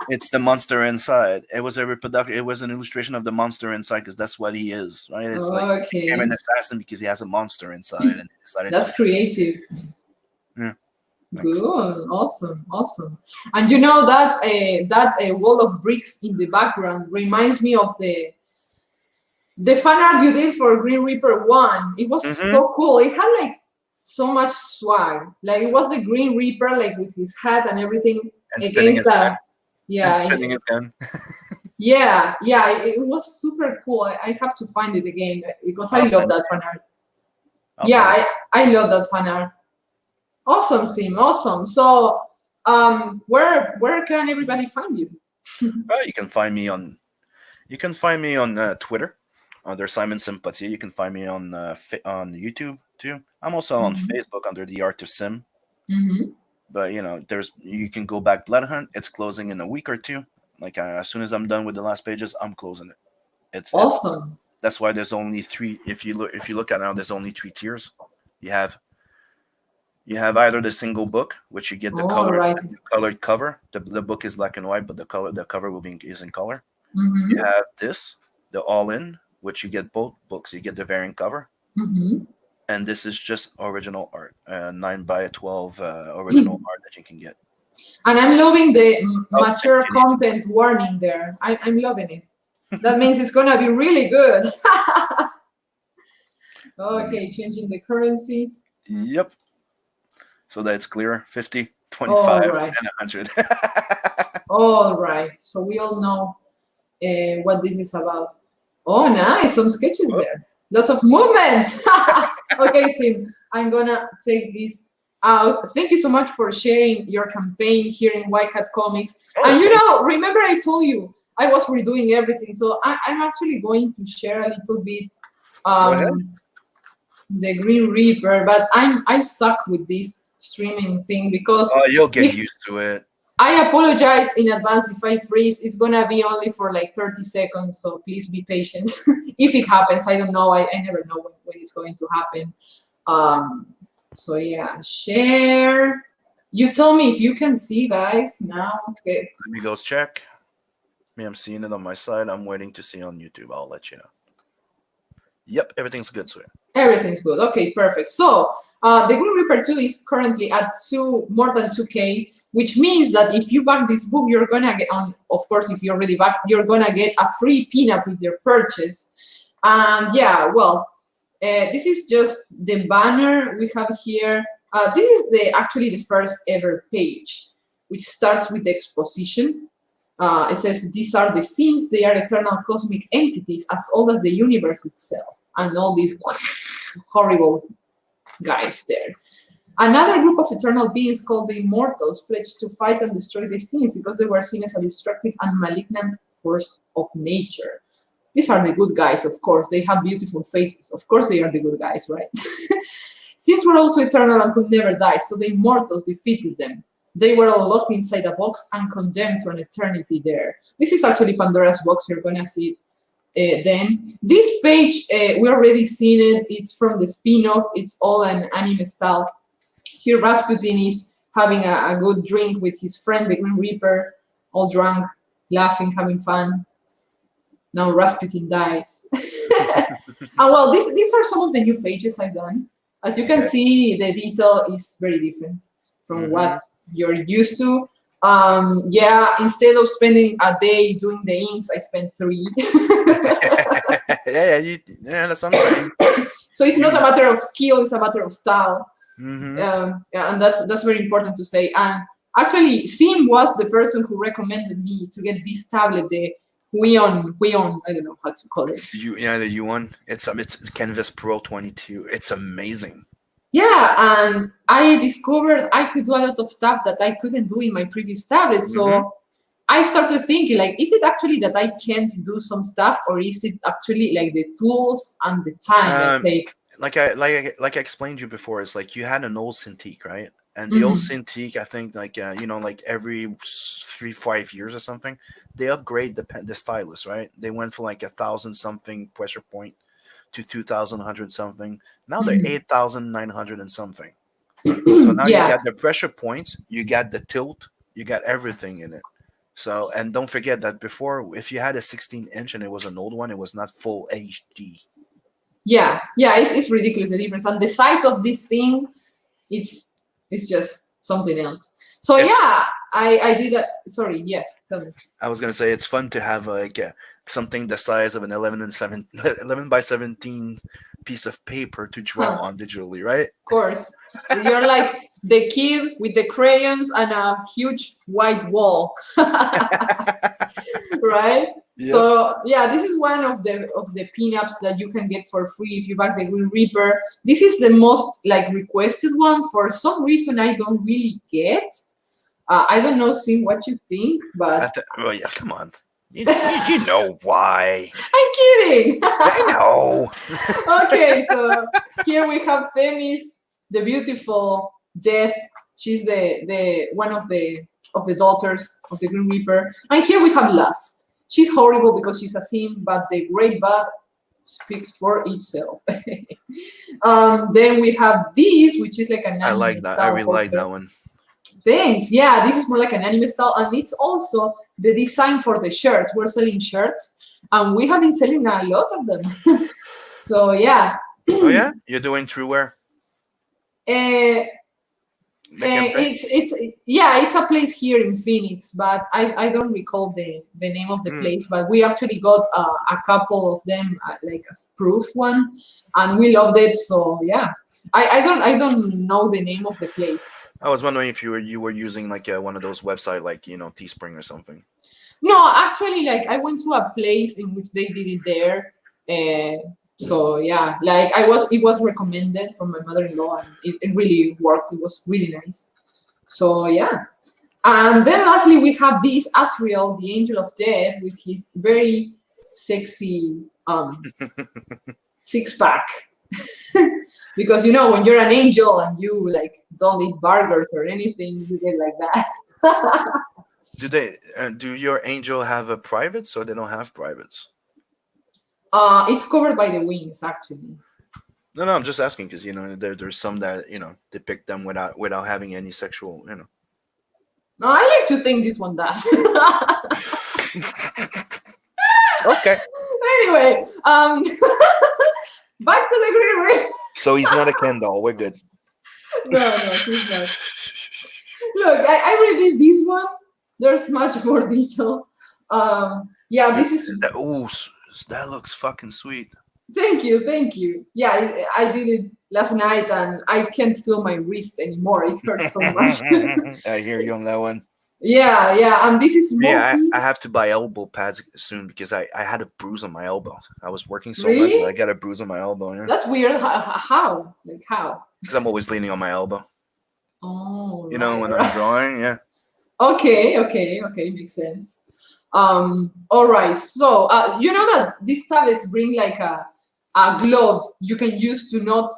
It's the monster inside. It was It was an illustration of the monster inside because that's what he is, right? It's like he became an assassin because he has a monster inside, and he decided. That's creative. Yeah. Thanks. Good, awesome. And that wall of bricks in the background reminds me of the fan art you did for Green Reaper 1. It was so cool. It had like so much swag. Like it was the Green Reaper, like with his hat and everything and against that. Yeah, and spinning his gun. yeah, it was super cool. I have to find it again because I love that fan art. I love that fan art. Awesome, Sim. Awesome. So, where can everybody find you? You can find me on Twitter under Simon Sympathy. You can find me on YouTube too. I'm also on Facebook under The Art of Sim. But you can go back Bloodhunt. It's closing in a week or 2. Like as soon as I'm done with the last pages, I'm closing it. It's awesome. That's why there's only 3. If you look at now, there's only 3 tiers. You have either the single book, which you get the colored cover. The book is black and white, but the cover is in color. You have the all-in, which you get both books. You get the variant cover. And this is just original art, 9x12 original art that you can get. And I'm loving the mature content warning there. I'm loving it. That means it's gonna be really good. Okay, changing the currency. Yep. So that it's clear, 50, 25, and 100. All right. So we all know what this is about. Oh, nice. Some sketches there. Lots of movement. Okay, Sim, I'm gonna take this out. Thank you so much for sharing your campaign here in White Cat Comics. And remember I told you I was redoing everything, so I'm actually going to share a little bit the Green Reaper, but I suck with this streaming thing because you'll get used to it. I apologize in advance if I freeze. It's gonna be only for like 30 seconds, so please be patient. If it happens, I don't know. I never know when it's going to happen. So yeah, share. You tell me if you can see, guys, now. Okay. Let me go check. I'm seeing it on my side. I'm waiting to see on YouTube. I'll let you know. Yep, everything's good, sir. Everything's good. Okay, perfect. So the Green Reaper 2 is currently at more than 2K, which means that if you back this book, you're gonna get of course, if you already backed, you're gonna get a free pinup with your purchase. And this is just the banner we have here. This is actually the first ever page, which starts with the exposition. It says, these are the scenes. They are eternal cosmic entities as old as the universe itself. And all these horrible guys there. Another group of eternal beings called the Immortals pledged to fight and destroy the scenes because they were seen as a destructive and malignant force of nature. These are the good guys, of course. They have beautiful faces. Of course they are the good guys, right? Scenes were also eternal and could never die, so the Immortals defeated them. They were all locked inside a box and condemned to an eternity there. This is actually Pandora's box. You're going to see it then. This page, we already seen it. It's from the spin-off. It's all an anime style. Here, Rasputin is having a good drink with his friend, the Green Reaper, all drunk, laughing, having fun. Now Rasputin dies. And well, these are some of the new pages I've done. As you can see, the detail is very different from what you're used to. Yeah, instead of spending a day doing the inks, I spent 3. Yeah, that's what I'm saying. So it's not a matter of skill; it's a matter of style. Yeah, and that's very important to say. And actually, Sim was the person who recommended me to get this tablet, the Huion. I don't know how to call it. The Yuan. It's Canvas Pro 22. It's amazing. Yeah, and I discovered I could do a lot of stuff that I couldn't do in my previous tablet. So I started thinking, like, is it actually that I can't do some stuff, or is it actually like the tools and the time I take? Like I explained to you before, it's like you had an old Cintiq, right? And the old Cintiq, I think, like like every 3-5 years or something, they upgrade the stylus, right? They went from like 1,000 something pressure point to 2,100 something. Now they're 8,900 and something. So now you got the pressure points, you got the tilt, you got everything in it. So, and don't forget that before, if you had a 16-inch and it was an old one, it was not full HD. Yeah, it's ridiculous, the difference, and the size of this thing, it's just something else. So I did that. Sorry, yes, tell me. I was gonna say it's fun to have like something the size of an 11 by 17 piece of paper to draw on digitally, right? Of course, you're like the kid with the crayons and a huge white wall, right? Yep. So this is one of the pinups that you can get for free if you back the Green Reaper. This is the most like requested one. For some reason, I don't really get. I don't know, Sim, what you think, but come on, you know why? I'm kidding. I know. Okay, so here we have Themis, the beautiful Death. She's the one of the daughters of the Green Reaper, and here we have Lust. She's horrible because she's a Sim, but the Great Bad speaks for itself. Then we have this, which is like an anime. I like that. I really like that one. Thanks. Yeah, this is more like an anime style, and it's also the design for the shirts. We're selling shirts, and we have been selling a lot of them. So yeah. Oh yeah, you're doing TrueWear. It's a place here in Phoenix, but I don't recall the name of the place. But we actually got a couple of them, like a proof one, and we loved it. So yeah, I don't know the name of the place. I was wondering if you were using like one of those websites, like Teespring or something. No, actually, like I went to a place in which they did it there. So yeah, like it was recommended from my mother-in-law, and it really worked. It was really nice. So yeah, and then lastly we have this Asriel, the Angel of Death, with his very sexy six-pack. Because when you're an angel and you like don't eat burgers or anything, you get like that. Do your angel have a privates, or they don't have privates? It's covered by the wings, actually. No, I'm just asking because there's some that they pick them without having any sexual. No, I like to think this one does. Okay. Anyway, back to the Green Reaper. So he's not a Ken doll. We're good. No, he's not. Look, I redid this one. There's much more detail. This is. That looks fucking sweet. Thank you. Yeah, I did it last night, and I can't feel my wrist anymore. It hurts so much. I hear you on that one. Yeah, and this is. Yeah, I have to buy elbow pads soon because I had a bruise on my elbow. I was working so much that I got a bruise on my elbow. Yeah. That's weird. How? Like how? Because I'm always leaning on my elbow. Oh. When I'm drawing, yeah. Okay, makes sense. All right, so that these tablets bring like a glove you can use to not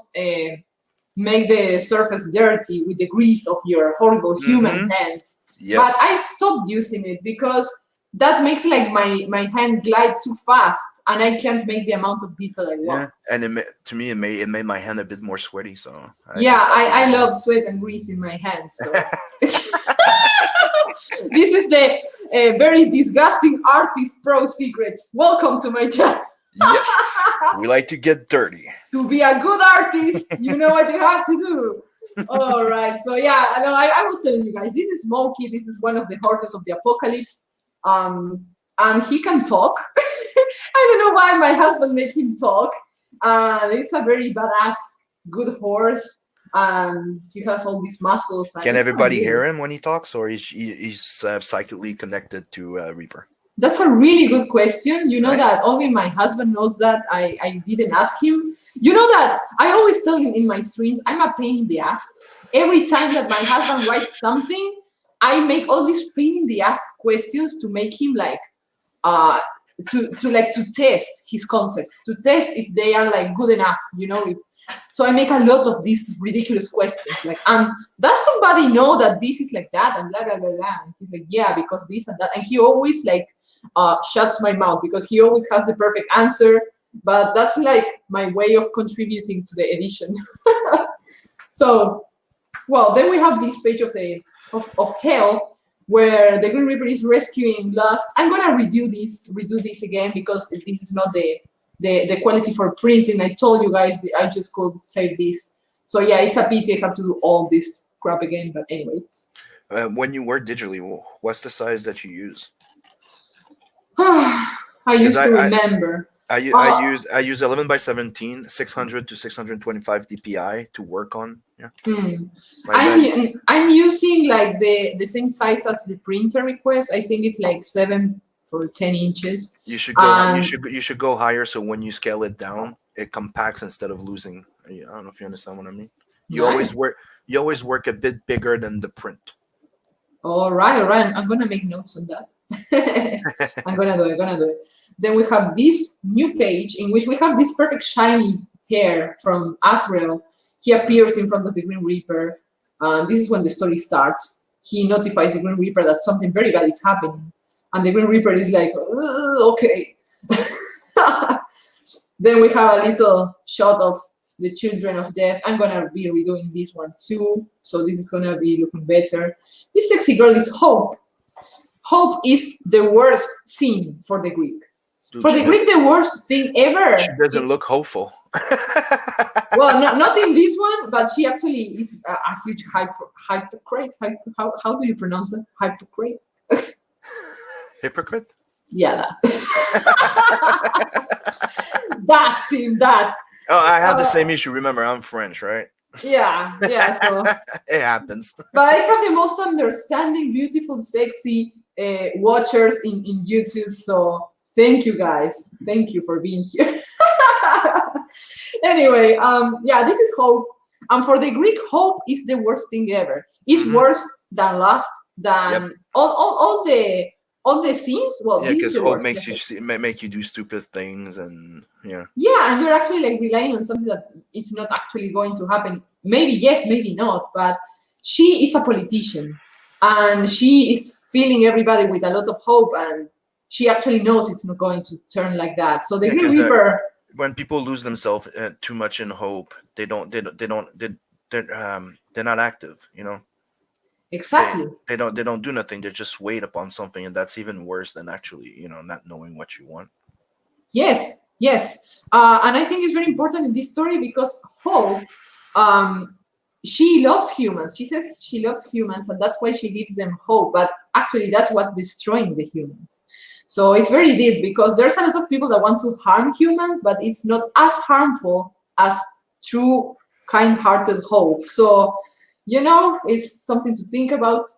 make the surface dirty with the grease of your horrible human hands. Yes. But I stopped using it because that makes like my hand glide too fast, and I can't make the amount of detail I want. Yeah, and it made my hand a bit more sweaty. So I love sweat and grease in my hands. So. This is the very disgusting artist pro secrets. Welcome to my channel. Yes, we like to get dirty. To be a good artist, you know what you have to do. All right. So yeah, I was telling you guys, this is Smokey. This is one of the horses of the apocalypse. And he can talk. I don't know why my husband made him talk. It's a very badass, good horse. And he has all these muscles. Can everybody hear him when he talks, or he's psychically connected to Reaper? That's a really good question. You know, right? That only my husband knows that. I didn't ask him. You know that I always tell him in my streams, I'm a pain in the ass. Every time that my husband writes something, I make all these pain in the ass questions to make him like, to test his concepts, to test if they are like good enough, you know. So I make a lot of these ridiculous questions, like, does somebody know that this is like that, and blah blah blah blah. And he's like, yeah, because this and that, and he always like shuts my mouth because he always has the perfect answer. But that's like my way of contributing to the edition. So, well, then we have this page of hell, where the Green Reaper is rescuing Lust. I'm gonna redo this again because this is not the quality for printing. I told you guys that I just could save this. So yeah, it's a pity I have to do all this crap again. But anyway. When you work digitally, what's the size that you use? I used to remember. I use 11 by 17, 600 to 625 dpi to work on. Yeah. I'm using like the same size as the printer request. I think it's like 7 for 10 inches. You should go. You should go higher, so when you scale it down, it compacts instead of losing. I don't know if you understand what I mean. You always work a bit bigger than the print. All right. I'm gonna make notes on that. I'm gonna do it. Then we have this new page in which we have this perfect shiny hair from Azrael. He appears in front of the Green Reaper. This is when the story starts. He notifies the Green Reaper that something very bad is happening. And the Green Reaper is like, okay. Then we have a little shot of the Children of Death. I'm gonna be redoing this one too. So this is gonna be looking better. This sexy girl is Hope. Hope is the worst scene for the Greek. Dude, for the Greek, the worst thing ever. She doesn't look hopeful. Well, not in this one, but she actually is a huge hypocrite. How do you pronounce it? Hypocrite? Hypocrite? Yeah, that scene, that. Oh, I have the same issue. Remember, I'm French, right? Yeah. So it happens. But I have the most understanding, beautiful, sexy watchers in YouTube. So thank you guys. Thank you for being here. Anyway, yeah, this is Hope. And for the Greek, Hope is the worst thing ever. It's worse than Lust, than all the scenes. Well, yeah, because Hope makes make you do stupid things, and yeah, and you're actually like relying on something that is not actually going to happen. Maybe yes, maybe not, but she is a politician, and she is filling everybody with a lot of hope, and she actually knows it's not going to turn like that. So the Green Reaper. When people lose themselves too much in hope, they're not active, you know. Exactly. They don't do nothing. They just wait upon something, and that's even worse than actually, you know, not knowing what you want. Yes. And I think it's very important in this story because Hope, she loves humans. She says she loves humans, and that's why she gives them hope. But actually, that's what's destroying the humans. So it's very deep because there's a lot of people that want to harm humans, but it's not as harmful as true, kind-hearted hope. So, you know, it's something to think about.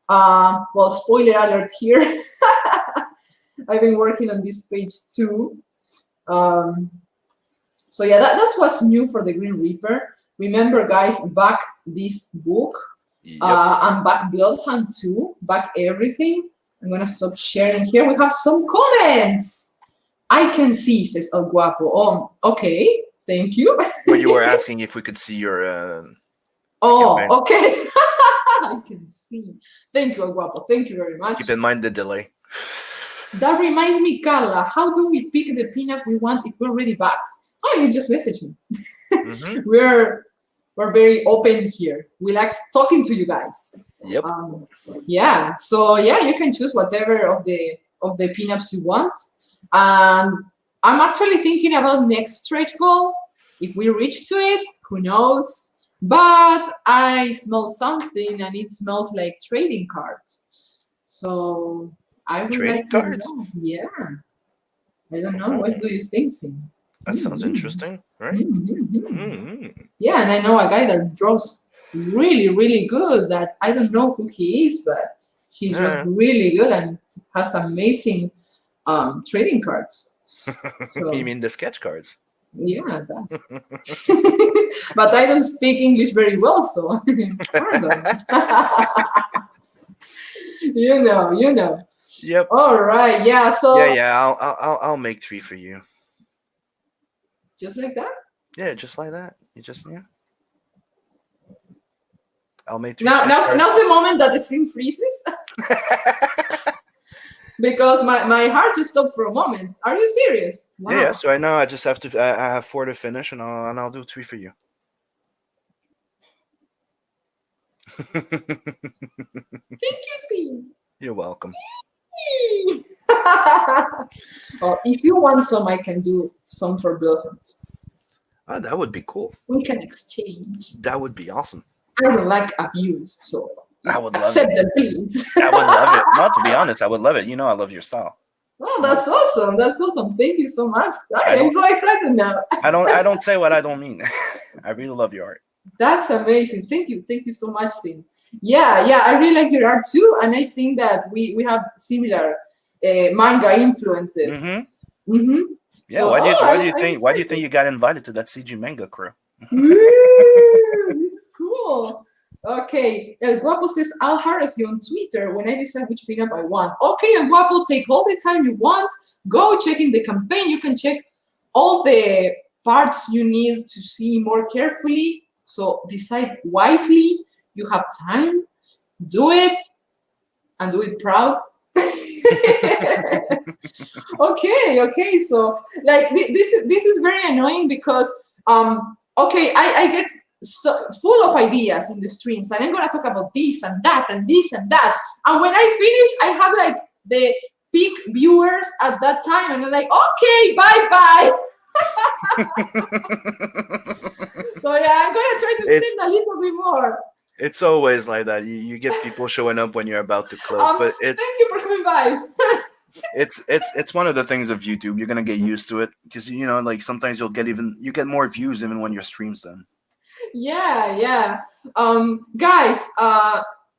Well, spoiler alert here. I've been working on this page too. So yeah, that's what's new for the Green Reaper. Remember, guys, back this book. And back Bloodhunt too. Back everything. I'm gonna stop sharing here. We have some comments. I can see, says El Guapo. Oh, okay. Thank you. Well, you were asking if we could see your campaign. Okay. I can see. Thank you, El Guapo. Thank you very much. Keep in mind the delay. That reminds me, Carla, how do we pick the pinup we want if we're already backed? Oh, you just message me. We're very open here. We like talking to you guys. Yep. Yeah. So yeah, you can choose whatever of the pinups you want. And I'm actually thinking about next stretch goal. If we reach to it, who knows? But I smell something, and it smells like trading cards. So I would Trading like to cards? know. Yeah, I don't know. Oh, What do you think, Sim? that sounds interesting, right? Yeah, and I know a guy that draws really, really good. That I don't know who he is, but he draws Yeah. really good and has amazing trading cards. So You mean the sketch cards? yeah, that. But I don't speak English very well, so pardon. You know. Yep. All right, yeah. Yeah, So yeah. I'll make 3 for you. just like that. Yeah, just like that. You just yeah. I'll make 3 Now, sketch now, cards. now's the moment that the screen freezes because my heart just stopped for a moment. Are you serious? Wow. Yeah, so right now I just have to. I have 4 to finish, and I'll do 3 for you. Thank you, Steve. You're welcome. Well, if you want some, I can do some for Bloodhunt. Oh, that would be cool. We can exchange. That would be awesome. I don't like abuse, so I would love accept it. them, please. I would love it. No, to be honest, I would love it. You know, I love your style. Oh, that's awesome! That's awesome. Thank you so much. I'm so excited now. I don't say what I don't mean. I really love your art. That's amazing. Thank you so much, Sin. Yeah, I really like your art too, and I think that we have similar manga influences. Yeah. So, Why do you think you got invited to that CG manga crew? This is cool. Okay, El Guapo says, I'll harass you on Twitter when I decide which pinup I want. Okay, El Guapo, take all the time you want. Go check in the campaign. You can check all the parts you need to see more carefully. So decide wisely. You have time. Do it, and do it proud. Okay. So like this is very annoying because okay, I get so full of ideas in the streams, and I'm gonna talk about this and that and this and that. And when I finish, I have like the peak viewers at that time, and I'm like, okay, bye. So yeah, I'm gonna try to extend a little bit more. It's always like that. You get people showing up when you're about to close, but it's thank you for coming by. it's one of the things of YouTube. You're gonna get used to it because you know, like sometimes you get more views even when your stream's done. Yeah. Guys,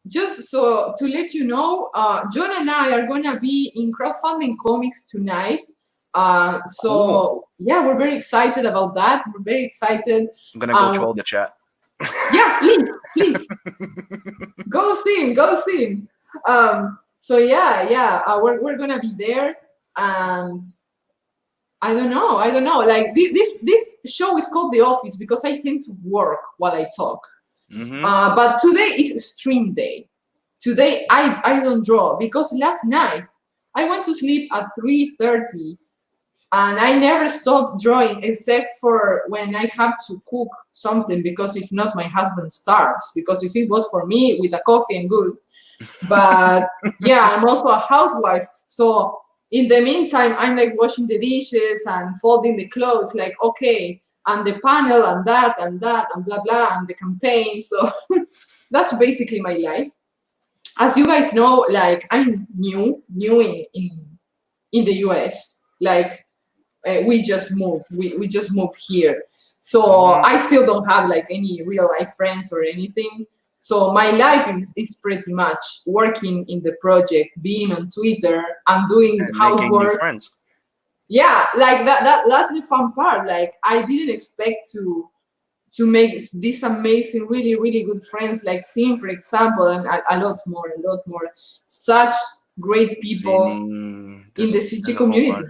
just so to let you know, John and I are gonna be in crowdfunding comics tonight. Cool. Yeah, we're very excited about that. We're very excited. I'm gonna go troll the chat. Yeah, please. Go see him. So yeah, we're gonna be there. I don't know. Like this show is called The Office because I tend to work while I talk. But today is stream day. Today I don't draw because last night I went to sleep at 3:30 and I never stopped drawing except for when I have to cook something, because if not my husband starves, because if it was for me with a coffee and good. But yeah, I'm also a housewife, so in the meantime I'm like washing the dishes and folding the clothes, like okay, and the panel and that and blah blah and the campaign. So that's basically my life. As you guys know, like I'm new in the US. Like we just moved. We just moved here. So I still don't have like any real life friends or anything. So my life is pretty much working in the project, being on Twitter and doing and housework. Making new friends. Yeah, like that's the fun part. Like I didn't expect to make these amazing, really, really good friends like Sim, for example, and a lot more. Such great people in the CG community.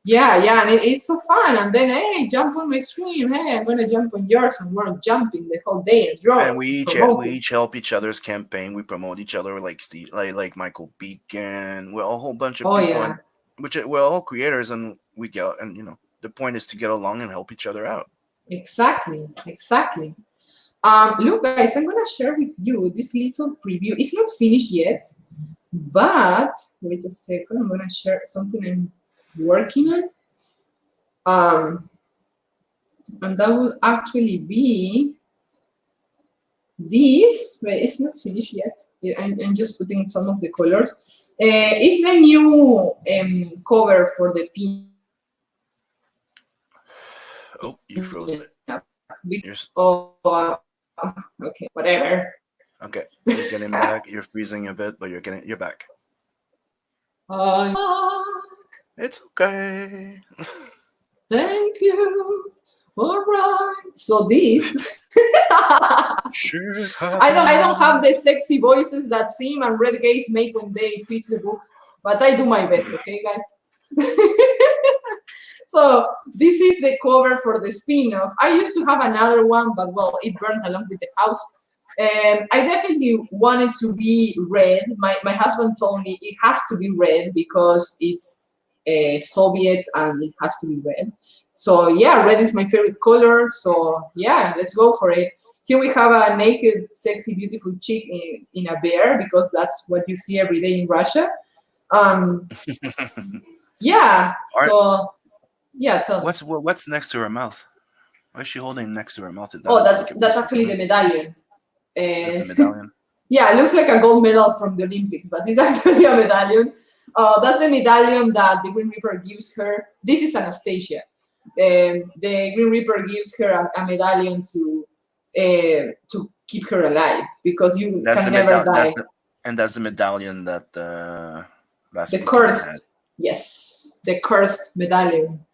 Yeah, and it's so fun. And then, hey, jump on my stream. Hey, I'm gonna jump on yours, and we're jumping the whole day and draw. And we each help each other's campaign. We promote each other, like Steve, like Michael Beacon. We're a whole bunch of people, yeah. Which we're all creators, and we get, and you know, the point is to get along and help each other out. Exactly. Look, guys, I'm gonna share with you this little preview. It's not finished yet, but wait a second. I'm gonna share something I'm working on. And that would actually be this, but it's not finished yet. I'm just putting some of the colors. It's the new cover for the pin. Oh, you froze it. Okay, whatever. Okay, you're getting back. You're freezing a bit, but you're back. It's okay. Thank you. All right. So this. I don't have the sexy voices that Sim and Red Gaze make when they pitch the books, but I do my best. Okay, guys. So this is the cover for the spin-off. I used to have another one, but well, it burned along with the house. I definitely wanted to be red. My husband told me it has to be red because it's Soviet and it has to be red. So yeah, red is my favorite color. So yeah, let's go for it. Here we have a naked, sexy, beautiful chick in a bear because that's what you see every day in Russia. Yeah. So yeah. So what's next to her mouth? What is she holding next to her mouth? That's actually the medallion. That's a medallion. Yeah, it looks like a gold medal from the Olympics, but it's actually a medallion. That's the medallion that the Green Reaper gives her. This is Anastasia. The Green Reaper gives her a medallion to keep her alive because you can never die. That's the medallion that the cursed had. Yes, the cursed medallion.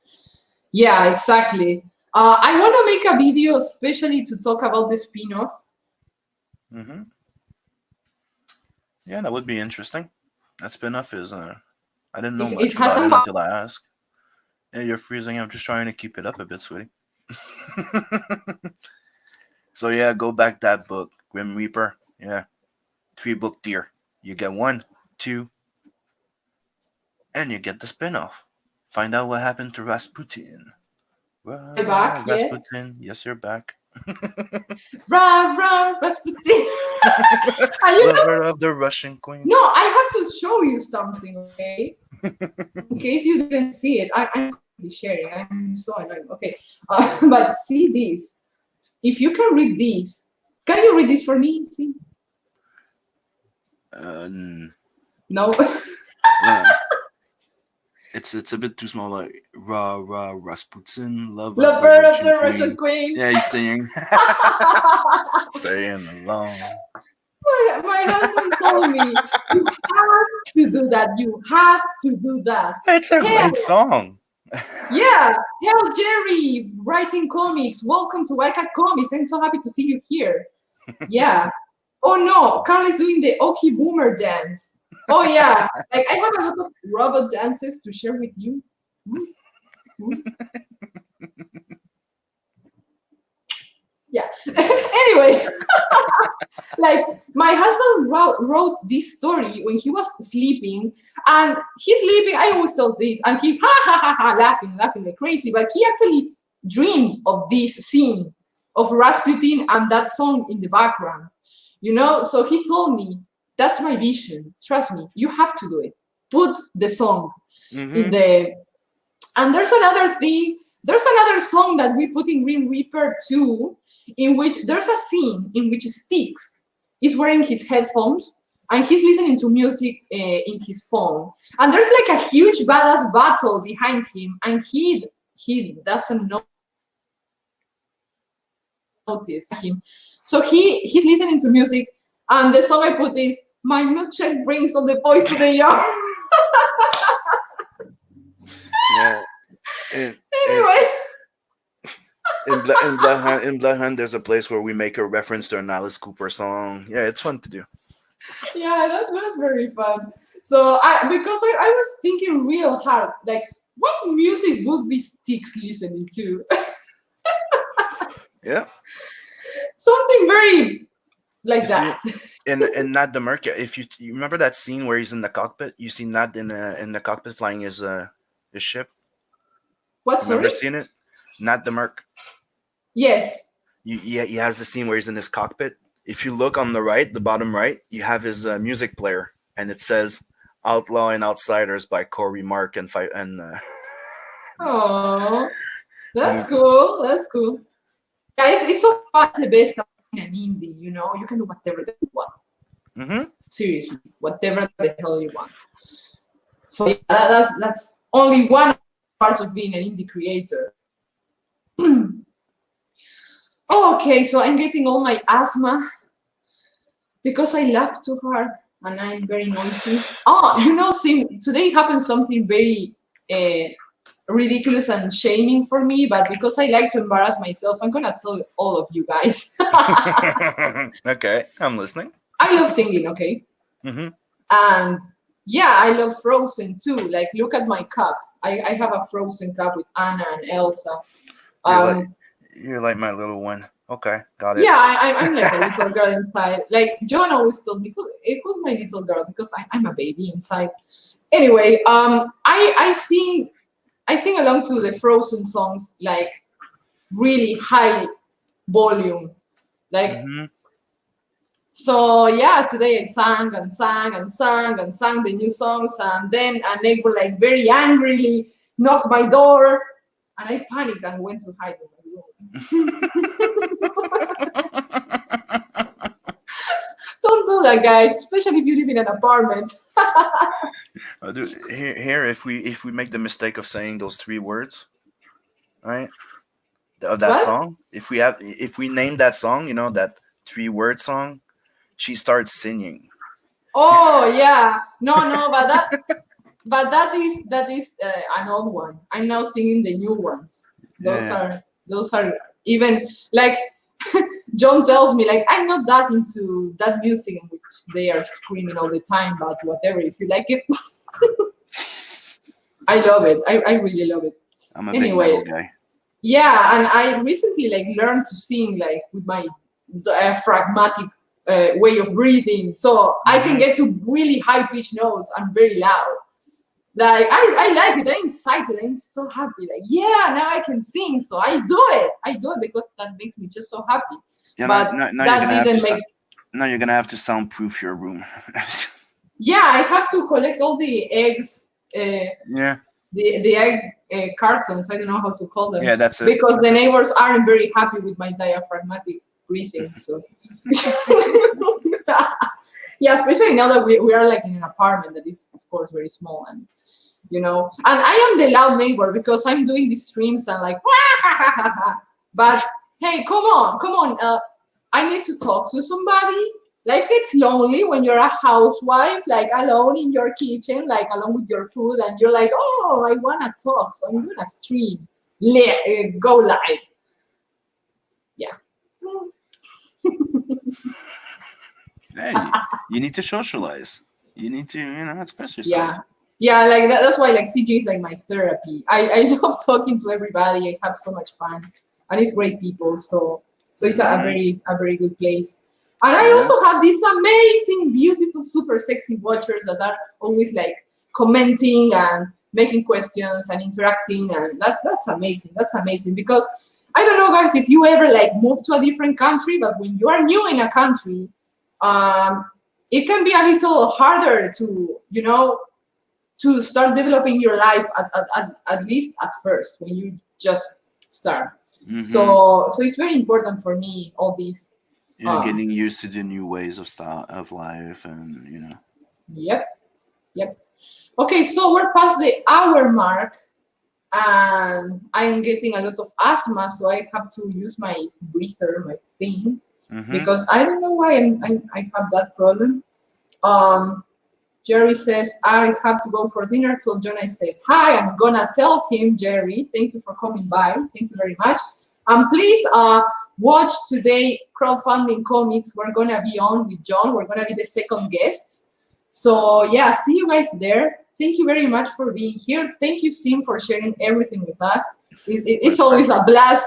Yeah, exactly. I want to make a video especially to talk about the spin-off. Mm-hmm. Yeah, that would be interesting. That spin-off is I didn't know much about it until I asked. Yeah, you're freezing. I'm just trying to keep it up a bit, sweetie. So yeah, go back that book, Grim Reaper. Yeah, 3-book tier. You get 1, 2, and you get the spin-off. Find out what happened to Rasputin. Back Rasputin, yes, you're back. Rasputin. Lover of the Russian queen. No, I have to show you something, okay? In case you didn't see it, I'm sharing. I'm so annoyed. Okay, but see this. If you can read this, can you read this for me? See? No. It's a bit too small. Like Rasputin, lover of the Russian queen. Yeah, he's singing, saying along. My husband told me you have to do that. You have to do that. It's a great song. Yeah, hell, Jerry, writing comics. Welcome to Wildcat Comics. I'm so happy to see you here. Yeah. Oh no, Carl is doing the Oki Boomer dance. Oh yeah, like I have a lot of robot dances to share with you. Yeah. Anyway, like my husband wrote this story when he was sleeping, and he's sleeping. I always tell this, and he's laughing like crazy. But he actually dreamed of this scene of Rasputin and that song in the background. You know, so he told me, that's my vision. Trust me, you have to do it. Put the song in the... And there's another thing. There's another song that we put in Green Reaper 2, in which there's a scene in which Styx is wearing his headphones and he's listening to music in his phone. And there's like a huge badass battle behind him, and he doesn't notice him. So he's listening to music, and the song I put is "My Milkshake Brings All the Boys to the Yard." Yeah. Anyway. In Bloodhunt, there's a place where we make a reference to an Alice Cooper song. Yeah, it's fun to do. Yeah, that was very fun. So because I was thinking real hard, like what music would be Styx listening to? Yeah. Something very like that. And Nat the Merc, if you remember that scene where he's in the cockpit, you see Nat in the cockpit flying his ship. What? Remember seeing it? Nat the Merc. Yes. He has the scene where he's in his cockpit. If you look on the right, the bottom right, you have his music player, and it says Outlaw and Outsiders by Corey Mark and Oh, that's cool. That's cool. Yeah, it's so fun. It's the best of being an indie. You know, you can do whatever you want. Seriously, whatever the hell you want. So yeah, that's only one part of being an indie creator. Okay, so I'm getting all my asthma because I laugh too hard and I'm very noisy. Oh, you know, today happened something very ridiculous and shaming for me, but because I like to embarrass myself, I'm gonna tell all of you guys. Okay, I'm listening. I love singing, okay? And yeah, I love Frozen too. Like, look at my cup. I have a Frozen cup with Anna and Elsa. You're like my little one. Okay, got it. Yeah, I'm like a little girl inside. Like, John always told me, who's my little girl? Because I'm a baby inside. Anyway, I sing along to the Frozen songs, like, really high volume. Like, so yeah, today I sang and sang and sang and sang the new songs, and then a neighbor, like, very angrily knocked my door, and I panicked and went to hide in my room. Don't do that, guys, especially if you live in an apartment. Dude, here, if we make the mistake of saying those 3 words, right, of that song, if we name that song, you know, that 3-word song, she starts singing. Oh yeah, no, but that is an old one. I'm now singing the new ones. Those are even, like, John tells me, like, I'm not that into that music in which they are screaming all the time, but whatever, if you like it. I love it. I really love it. I'm a big metal guy. Yeah, and I recently, like, learned to sing, like, with my diaphragmatic way of breathing, so I can get to really high pitched notes and very loud. Like, I like it. I'm excited. I'm so happy. Like, yeah, now I can sing. So I do it because that makes me just so happy. Yeah, but now you're gonna have to soundproof your room. Yeah, I have to collect all the eggs. The egg cartons. I don't know how to call them. Yeah, that's it. Because the neighbors aren't very happy with my diaphragmatic breathing. So. Yeah, especially now that we are, like, in an apartment that is, of course, very small, and you know, and I am the loud neighbor because I'm doing these streams and, like, but hey, come on, I need to talk to somebody. Life gets lonely when you're a housewife, like, alone in your kitchen, like, alone with your food, and you're like, oh, I wanna talk, so I'm gonna stream, go live. Yeah. Hey, you need to socialize. You need to, express yourself. Yeah, like that's why, like, CJ is like my therapy. I love talking to everybody. I have so much fun, and it's great people. So it's a very good place. And I also have these amazing, beautiful, super sexy watchers that are always, like, commenting and making questions and interacting, and that's amazing. That's amazing because I don't know, guys, if you ever, like, move to a different country, but when you are new in a country, it can be a little harder to, to start developing your life at least at first when you just start. So it's very important for me, all these. Getting used to the new ways of life, and Yep. Okay, so we're past the hour mark, and I'm getting a lot of asthma, so I have to use my breather, my thing. Because I don't know why I have that problem. Jerry says, I have to go for dinner. Told John, I said, hi, I'm gonna tell him, Jerry, thank you for coming by. Thank you very much. Please watch today crowdfunding comics. We're gonna be on with John. We're gonna be the second guests. So yeah, see you guys there. Thank you very much for being here. Thank you, Sim, for sharing everything with us. It's always a blast.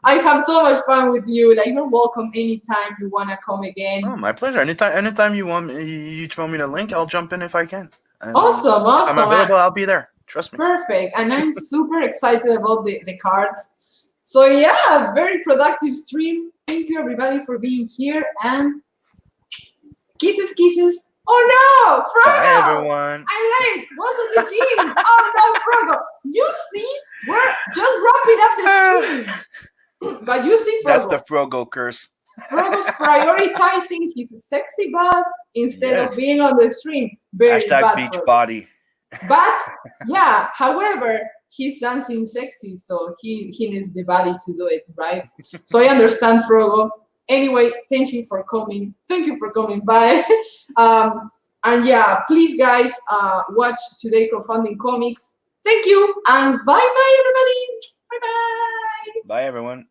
I have so much fun with you. Like, you're welcome anytime you wanna come again. Oh, my pleasure. Anytime you want, you throw me the link, I'll jump in if I can. And awesome. If I'm available, I'll be there. Trust me. Perfect. And I'm super excited about the cards. So yeah, very productive stream. Thank you, everybody, for being here, and kisses. Oh no, Frogo! Bye, everyone. I'm late. Was at the gym. Oh no, Frogo. You see, we're just wrapping up the stream. But you see, Frogo. That's the Frogo curse. Frogo's prioritizing his sexy butt instead of being on the stream. Very Hashtag bad beach Frogo. body. But yeah, however, he's dancing sexy, so he needs the body to do it, right? So I understand, Frogo. Anyway, thank you for coming. Thank you for coming by. And yeah, please, guys, watch Today Crowdfunding Comics. Thank you, and bye-bye, everybody. Bye-bye. Bye, everyone.